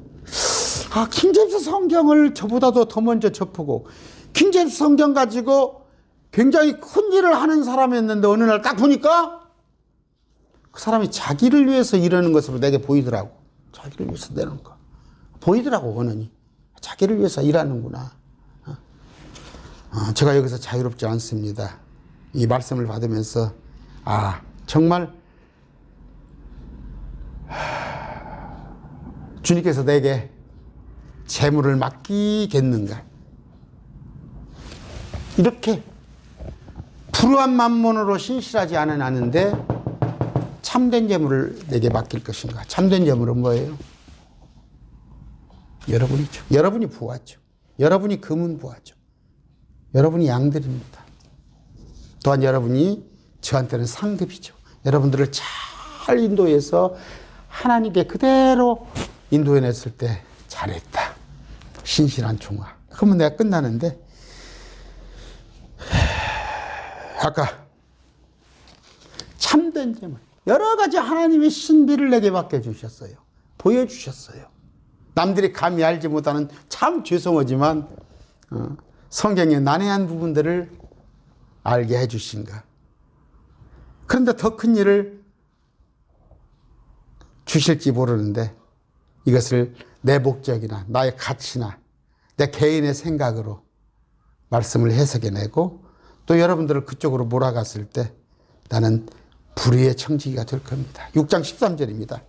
Speaker 1: 킹제임스 성경을 저보다도 더 먼저 접하고 킹제임스 성경 가지고 굉장히 큰 일을 하는 사람이었는데 어느 날 딱 보니까 그 사람이 자기를 위해서 이러는 것으로 내게 보이더라고. 자기를 위해서 내는 거. 보이더라고, 원언이. 자기를 위해서 일하는구나. 제가 여기서 자유롭지 않습니다. 이 말씀을 받으면서 정말 주님께서 내게 재물을 맡기겠는가? 이렇게 불우한 만몬으로 신실하지 않은데 참된 재물을 내게 맡길 것인가? 참된 재물은 뭐예요? 여러분이죠. 여러분이 부하죠. 여러분이 금은 부하죠. 여러분이 양들입니다. 또한 여러분이 저한테는 상급이죠. 여러분들을 잘 인도해서 하나님께 그대로 인도해냈을 때 잘했다. 신실한 종아. 그러면 내가 끝나는데 아까 참된 재물 여러 가지 하나님의 신비를 내게 맡겨주셨어요. 보여주셨어요. 남들이 감히 알지 못하는 참 죄송하지만 성경의 난해한 부분들을 알게 해주신가. 그런데 더 큰 일을 주실지 모르는데 이것을 내 목적이나 나의 가치나 내 개인의 생각으로 말씀을 해석해내고 또 여러분들을 그쪽으로 몰아갔을 때 나는 불의의 청지기가 될 겁니다. 6장 13절입니다.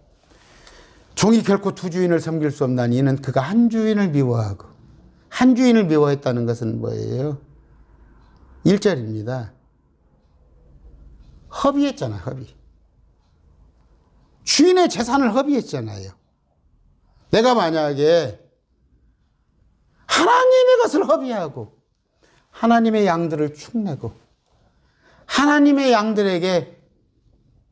Speaker 1: 종이 결코 두 주인을 섬길 수 없나니 이는 그가 한 주인을 미워하고 한 주인을 미워했다는 것은 뭐예요? 1절입니다. 허비했잖아, 허비. 주인의 재산을 허비했잖아요. 내가 만약에 하나님의 것을 허비하고 하나님의 양들을 축내고 하나님의 양들에게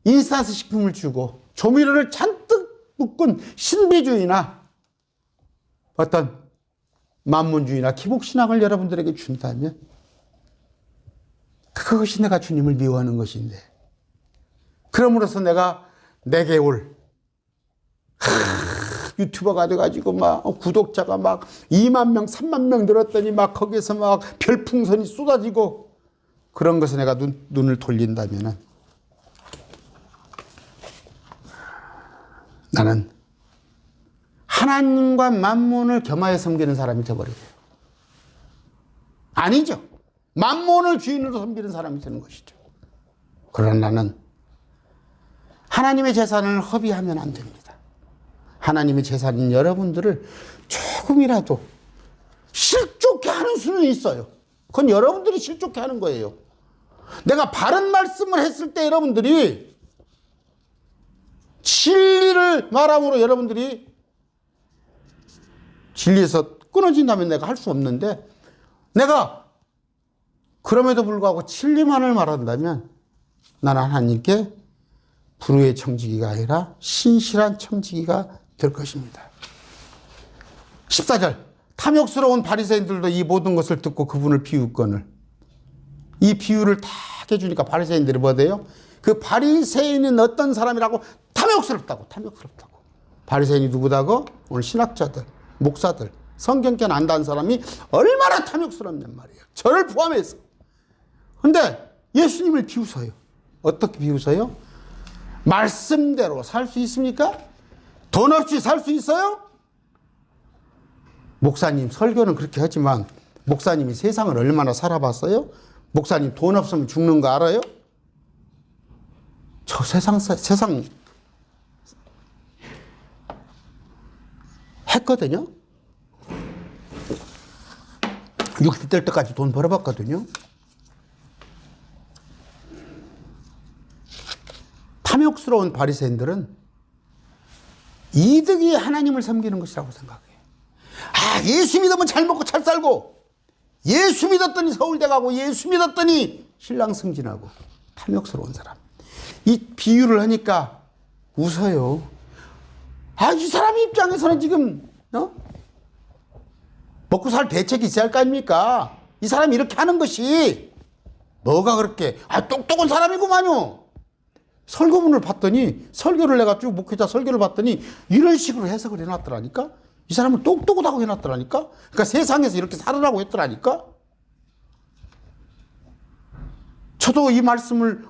Speaker 1: 인스턴트 식품을 주고 조미료를 잔뜩 묶은 신비주의나 어떤 만문주의나 기복신앙을 여러분들에게 준다면 그것이 내가 주님을 미워하는 것인데, 그럼으로써 내가 내게 올 유튜버가 돼가지고 막 구독자가 막 2만 명, 3만 명 늘었더니 막 거기에서 막 별풍선이 쏟아지고 그런 것에 내가 눈을 돌린다면은 나는 하나님과 만몬을 겸하여 섬기는 사람이 되어버려요. 아니죠. 만몬을 주인으로 섬기는 사람이 되는 것이죠. 그러나 나는 하나님의 재산을 허비하면 안 됩니다. 하나님의 재산인 여러분들을 조금이라도 실족해 하는 수는 있어요. 그건 여러분들이 실족해 하는 거예요. 내가 바른 말씀을 했을 때 여러분들이 진리를 말함으로 여러분들이 진리에서 끊어진다면 내가 할 수 없는데, 내가 그럼에도 불구하고 진리만을 말한다면 나는 하나님께 불의의 청지기가 아니라 신실한 청지기가 될 것입니다. 14절, 탐욕스러운 바리새인들도 이 모든 것을 듣고 그분을 비웃거늘. 이 비유를 다 해주니까 바리새인들이 뭐 돼요? 그 바리새인은 어떤 사람이라고? 탐욕스럽다고. 바리새인이 누구다고? 오늘 신학자들, 목사들, 성경견 안다는 사람이 얼마나 탐욕스럽냔 말이에요. 저를 포함해서. 근데 예수님을 비웃어요. 어떻게 비웃어요? 말씀대로 살 수 있습니까? 돈 없이 살 수 있어요? 목사님 설교는 그렇게 하지만 목사님이 세상을 얼마나 살아봤어요? 목사님 돈 없으면 죽는 거 알아요? 저 세상 했거든요. 60대 될 때까지 돈 벌어봤거든요. 탐욕스러운 바리새인들은 이득이 하나님을 섬기는 것이라고 생각해요. 아, 예수 믿으면 잘 먹고 잘 살고, 예수 믿었더니 서울대 가고, 예수 믿었더니 신랑 승진하고. 탐욕스러운 사람. 이 비유를 하니까 웃어요. 아, 이 사람 입장에서는 지금 먹고 살 대책이 있어야 할 거 아닙니까? 이 사람이 이렇게 하는 것이 뭐가 그렇게 똑똑한 사람이구만요. 설교문을 봤더니, 설교를 내가 쭉 목회자 설교를 봤더니 이런 식으로 해석을 해놨더라니까. 이 사람은 똑똑하다고 해놨더라니까. 그러니까 세상에서 이렇게 살으라고 했더라니까. 저도 이 말씀을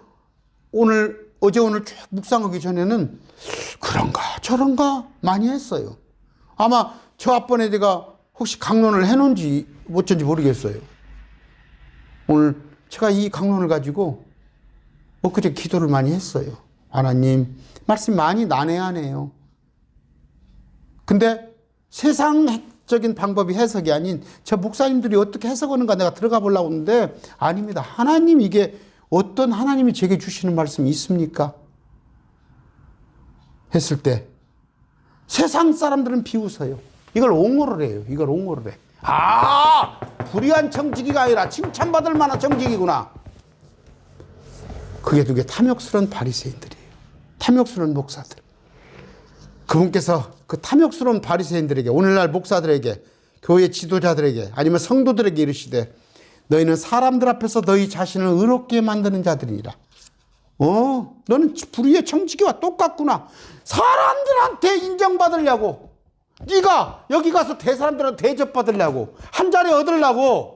Speaker 1: 어제 오늘 쭉 묵상하기 전에는 그런가 저런가 많이 했어요. 아마 저 앞번에 내가 혹시 강론을 해놓은지 어쩐지 모르겠어요. 오늘 제가 이 강론을 가지고 엊그제 기도를 많이 했어요. 하나님, 말씀 많이 난해하네요. 근데 세상적인 방법이 해석이 아닌 저 목사님들이 어떻게 해석하는가 내가 들어가 보려고 하는데 아닙니다. 하나님, 이게 어떤 하나님이 제게 주시는 말씀이 있습니까? 했을 때 세상 사람들은 비웃어요. 이걸 옹호를 해요. 이걸 옹호를 해. 아, 불의한 청지기가 아니라 칭찬받을 만한 청지기구나. 그게 두개 탐욕스러운 바리새인들이에요. 탐욕스러운 목사들. 그분께서 그 탐욕스러운 바리새인들에게, 오늘날 목사들에게, 교회 지도자들에게, 아니면 성도들에게 이르시되 너희는 사람들 앞에서 너희 자신을 의롭게 만드는 자들이라. 너는 불의의 청지기와 똑같구나. 사람들한테 인정받으려고, 네가 여기 가서 사람들한테 대접받으려고, 한 자리 얻으려고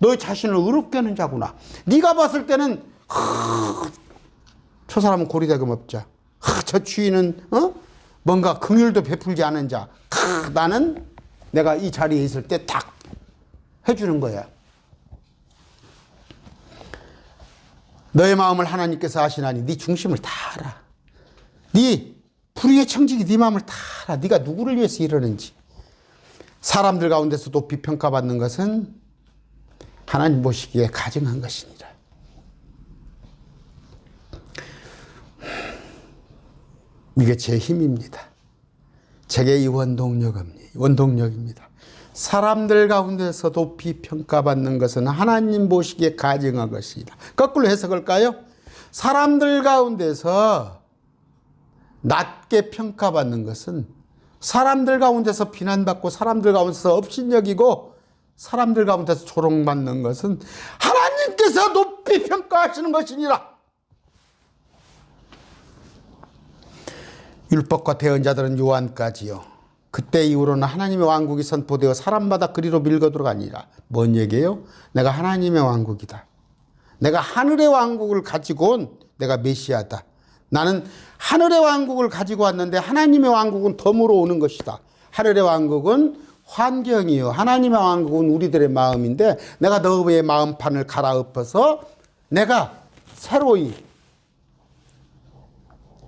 Speaker 1: 너희 자신을 의롭게 하는 자구나. 네가 봤을 때는 저 사람은 고리대금 업자, 저 주인은 뭔가 긍휼도 베풀지 않은 자. 나는 내가 이 자리에 있을 때 딱 해주는 거야. 너의 마음을 하나님께서 아시나니 네 중심을 다 알아. 네 불의의 청지기 네 마음을 다 알아. 네가 누구를 위해서 이러는지. 사람들 가운데서 높이 평가받는 것은 하나님 보시기에 가증한 것이니라. 이게 제 힘입니다. 제게 이 원동력입니다. 사람들 가운데서 높이 평가받는 것은 하나님 보시기에 가증한 것이다. 거꾸로 해석할까요? 사람들 가운데서 낮게 평가받는 것은 사람들 가운데서 비난받고 사람들 가운데서 업신여기고 사람들 가운데서 조롱받는 것은 하나님께서 높이 평가하시는 것이니라. 율법과 대언자들은 요한까지요. 그때 이후로는 하나님의 왕국이 선포되어 사람마다 그리로 밀고 들어가니라. 뭔 얘기예요? 내가 하나님의 왕국이다. 내가 하늘의 왕국을 가지고 온 내가 메시아다. 나는 하늘의 왕국을 가지고 왔는데 하나님의 왕국은 덤으로 오는 것이다. 하늘의 왕국은 환경이요. 하나님의 왕국은 우리들의 마음인데 내가 너의 마음판을 갈아엎어서 내가 새로이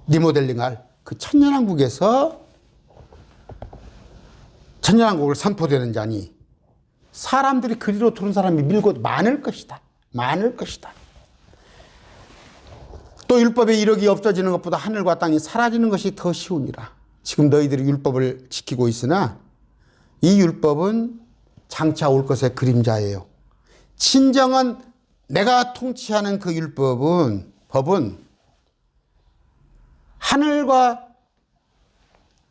Speaker 1: 리모델링할 그 천년왕국에서 천년왕국을 선포되는 자니 사람들이 그리로 두는 사람이 밀고 많을 것이다. 많을 것이다. 또 율법의 이력이 없어지는 것보다 하늘과 땅이 사라지는 것이 더 쉬우니라. 지금 너희들이 율법을 지키고 있으나 이 율법은 장차 올 것의 그림자예요. 진정한 내가 통치하는 그 법은 하늘과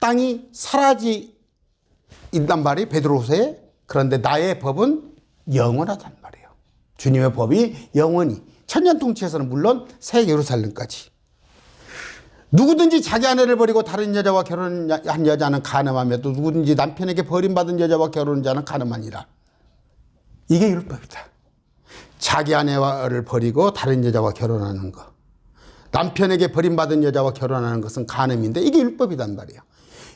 Speaker 1: 땅이 사라지단 말이 베드로후서에. 그런데 나의 법은 영원하단 말이에요. 주님의 법이 영원히 천년 통치에서는 물론 새 예루살렘까지. 누구든지 자기 아내를 버리고 다른 여자와 결혼한 여자는 간음하며 또 누구든지 남편에게 버림받은 여자와 결혼한 자는 간음하니라. 이게 율법이다. 자기 아내를 버리고 다른 여자와 결혼하는 것, 남편에게 버림받은 여자와 결혼하는 것은 간음인데 이게 율법이란 말이에요.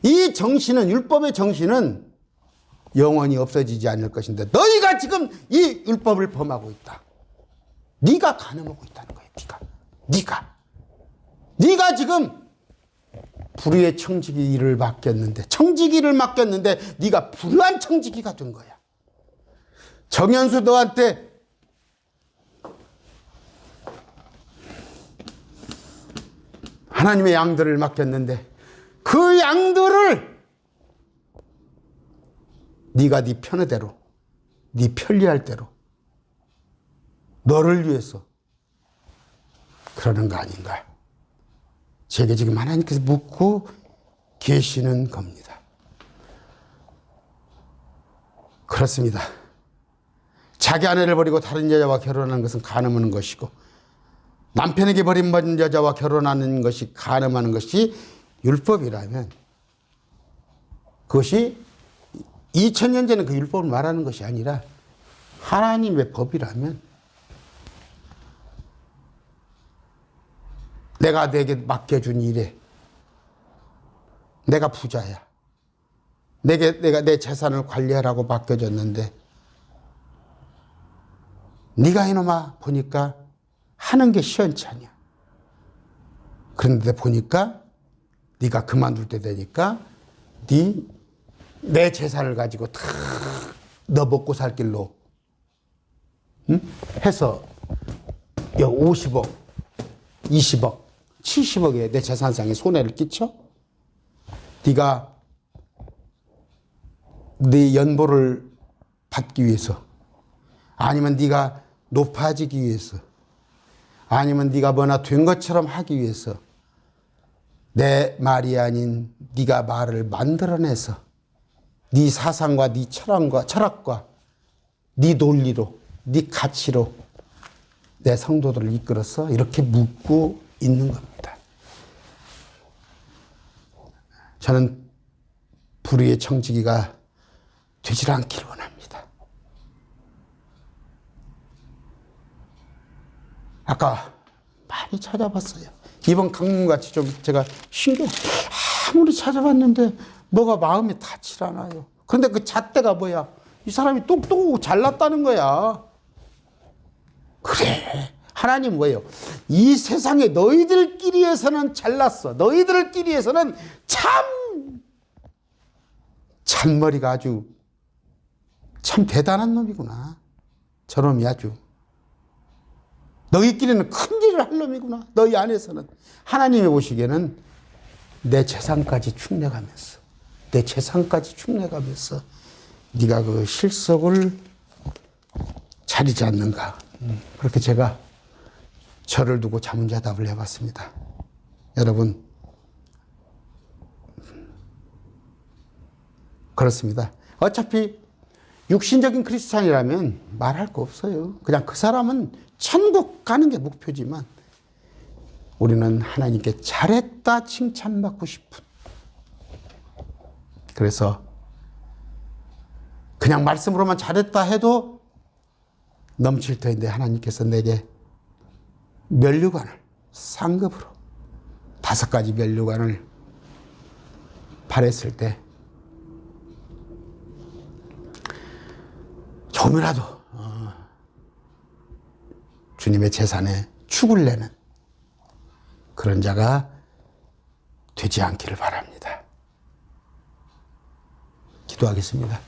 Speaker 1: 이 정신은, 율법의 정신은 영원히 없어지지 않을 것인데 너희가 지금 이 율법을 범하고 있다. 네가 간음하고 있다는 거예요. 네가 지금 불의의 청지기를 맡겼는데 네가 불의한 청지기가 된 거야. 정현수 너한테 하나님의 양들을 맡겼는데 그 양들을 네가 네 편의대로, 네 편리할 대로 너를 위해서 그러는 거 아닌가. 제게 지금 하나님께서 묻고 계시는 겁니다. 그렇습니다. 자기 아내를 버리고 다른 여자와 결혼하는 것은 간음하는 것이고 남편에게 버림받은 여자와 결혼하는 것이 간음하는 것이 율법이라면 그것이 2000년 전에 그 율법을 말하는 것이 아니라 하나님의 법이라면 내가 내게 맡겨준 일에 내가 부자야. 내가 내 재산을 관리하라고 맡겨줬는데 네가 이놈아 보니까 하는 게 시원찮냐. 그런데 보니까 네가 그만둘 때 되니까 내 재산을 가지고 다 너 먹고 살 길로 해서 50억, 20억, 70억에 내 재산상에 손해를 끼쳐? 네가 네 연보를 받기 위해서 아니면 네가 높아지기 위해서 아니면 네가 뭐나 된 것처럼 하기 위해서 내 말이 아닌 네가 말을 만들어내서 네 사상과 네 철학과 네 논리로 네 가치로 내 성도들을 이끌어서 이렇게 묻고 있는 겁니다. 저는 불의의 청지기가 되질 않기를 원합니다. 아까 많이 찾아봤어요. 이번 강문같이 좀 제가 아무리 찾아봤는데 뭐가 마음에 닿질 않아요. 그런데 그 잣대가 뭐야? 이 사람이 똑똑하고 잘났다는 거야. 그래. 하나님 뭐예요? 이 세상에 너희들끼리에서는 잘났어. 너희들끼리에서는 잔머리가 아주 참 대단한 놈이구나. 저놈이 아주 너희끼리는 큰 일을 할 놈이구나. 너희 안에서는 하나님이 보시기에는 내 재산까지 축내가면서 네가 그 실속을 차리지 않는가. 그렇게 제가 저를 두고 자문자답을 해봤습니다. 여러분, 그렇습니다. 어차피 육신적인 크리스찬이라면 말할 거 없어요. 그냥 그 사람은 천국 가는 게 목표지만 우리는 하나님께 잘했다 칭찬받고 싶은, 그래서 그냥 말씀으로만 잘했다 해도 넘칠 터인데 하나님께서 내게 면류관을 상급으로 5가지 면류관을 바랬을 때 조금이라도 주님의 재산에 축을 내는 그런 자가 되지 않기를 바랍니다. 기도하겠습니다.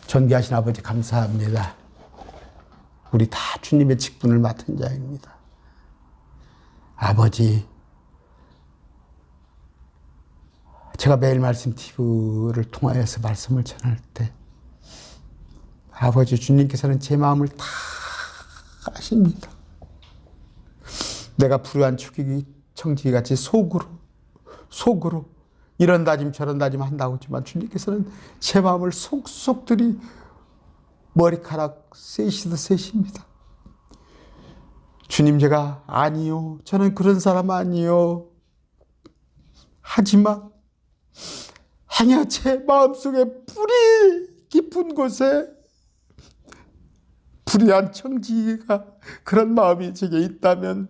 Speaker 1: 존귀하신 아버지 감사합니다. 우리 다 주님의 직분을 맡은 자입니다. 아버지, 제가 매일 말씀 TV를 통하여서 말씀을 전할 때 아버지 주님께서는 제 마음을 다 아십니다. 내가 불우한 축이기 청지기 같이 속으로 이런 다짐 저런 다짐 한다고 하지만 주님께서는 제 마음을 속속들이 머리카락 세시듯 세십니다. 주님, 제가 아니요, 저는 그런 사람 아니요, 하지만 행여 제 마음속에 뿌리 깊은 곳에 불의한 청지기가 그런 마음이 제게 있다면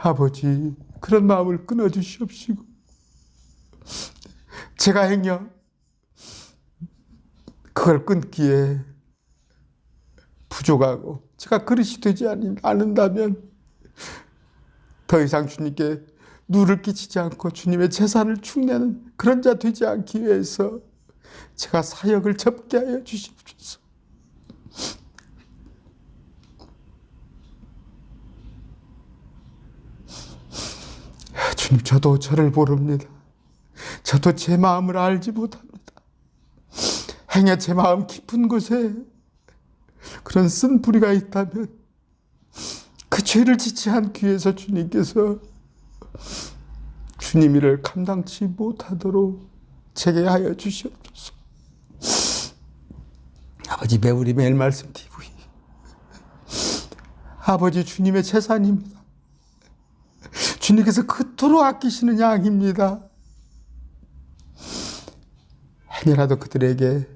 Speaker 1: 아버지, 그런 마음을 끊어주시옵시고, 제가 행여 그걸 끊기에 부족하고 제가 그릇이 되지 않는다면 더 이상 주님께 누를 끼치지 않고 주님의 재산을 축내는 그런 자 되지 않기 위해서 제가 사역을 접게 하여 주시옵소서. 주님, 저도 저를 모릅니다. 저도 제 마음을 알지 못합니다. 행여 제 마음 깊은 곳에 그런 쓴 뿌리가 있다면 그 죄를 짓지 않기 위해서 주님께서 주님 일을 감당치 못하도록 제게 하여 주시옵소서. 아버지, 우리 매일 말씀 TV, 아버지 주님의 재산입니다. 주님께서 그토록 아끼시는 양입니다. 행여라도 그들에게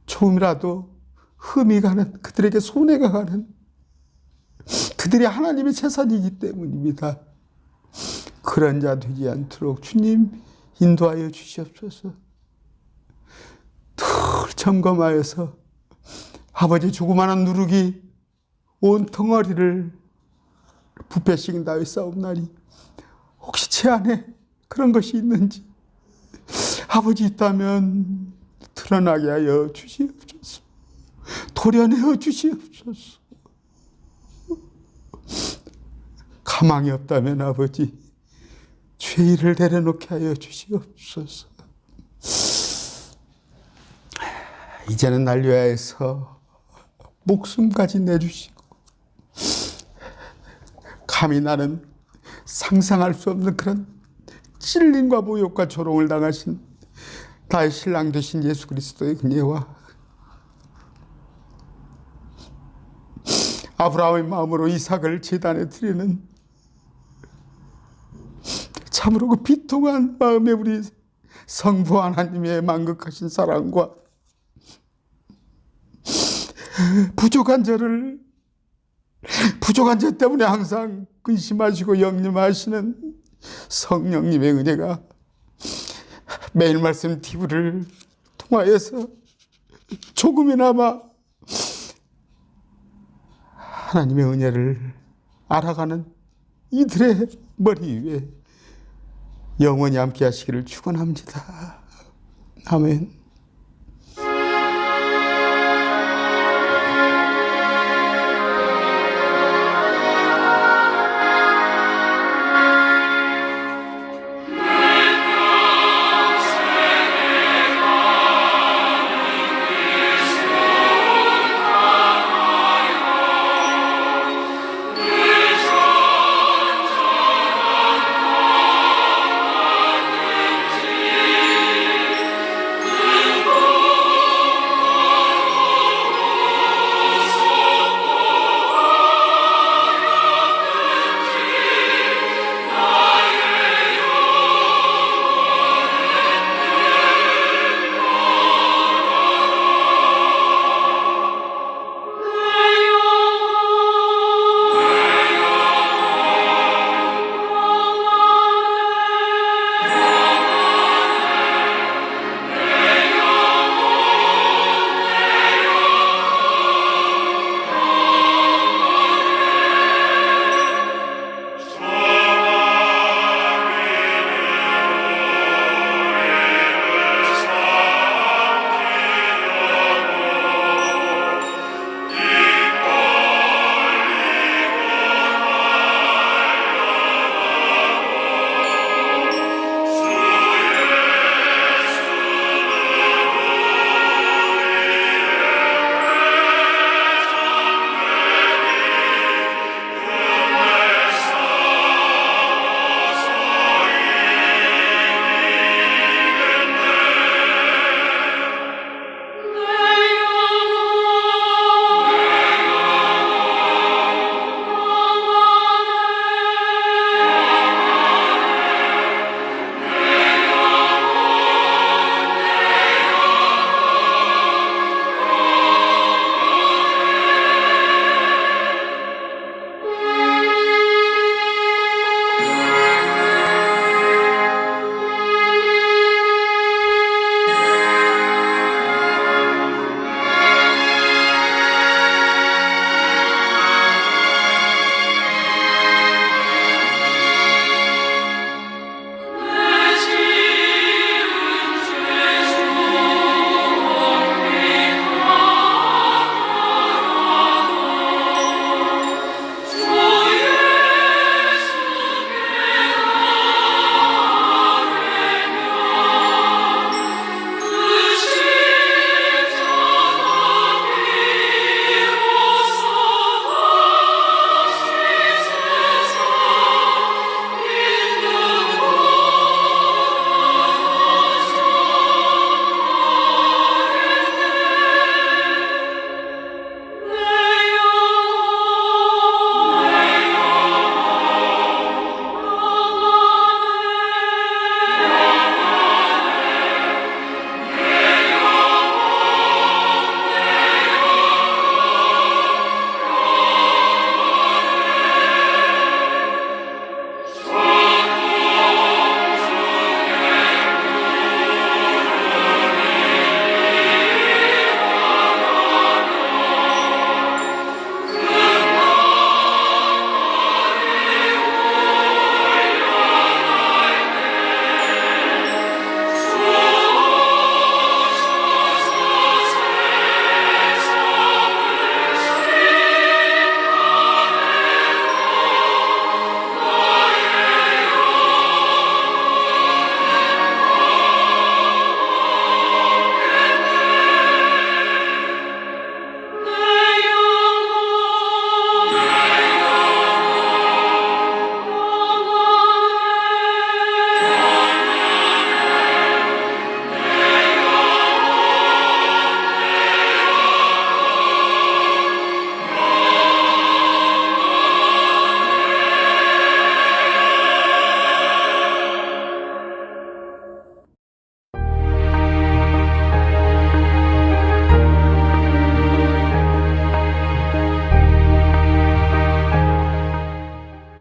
Speaker 1: 조금이라도 흠이 가는, 그들에게 손해가 가는, 그들이 하나님의 재산이기 때문입니다. 그런 자 되지 않도록 주님 인도하여 주시옵소서. 늘 점검하여서 아버지 조그마한 누룩이 온 덩어리를 부패시킨 다에 싸움나니 혹시 제 안에 그런 것이 있는지 아버지 있다면 드러나게 하여 주시옵소서. 도려내어 주시옵소서. 가망이 없다면 아버지 죄의를 내려놓게 하여 주시옵소서. 이제는 날 위하여서 목숨까지 내주시고 감히 나는 상상할 수 없는 그런 찔림과 모욕과 조롱을 당하신 나의 신랑 되신 예수 그리스도의 은혜와 아브라함의 마음으로 이삭을 제단에 드리는 참으로 그 비통한 마음에 우리 성부 하나님의 만극하신 사랑과 부족한 저 때문에 항상 근심하시고 역념하시는 성령님의 은혜가 매일 말씀 TV를 통하여서 조금이나마 하나님의 은혜를 알아가는 이들의 머리 위에 영원히 함께 하시기를 축원합니다. 아멘.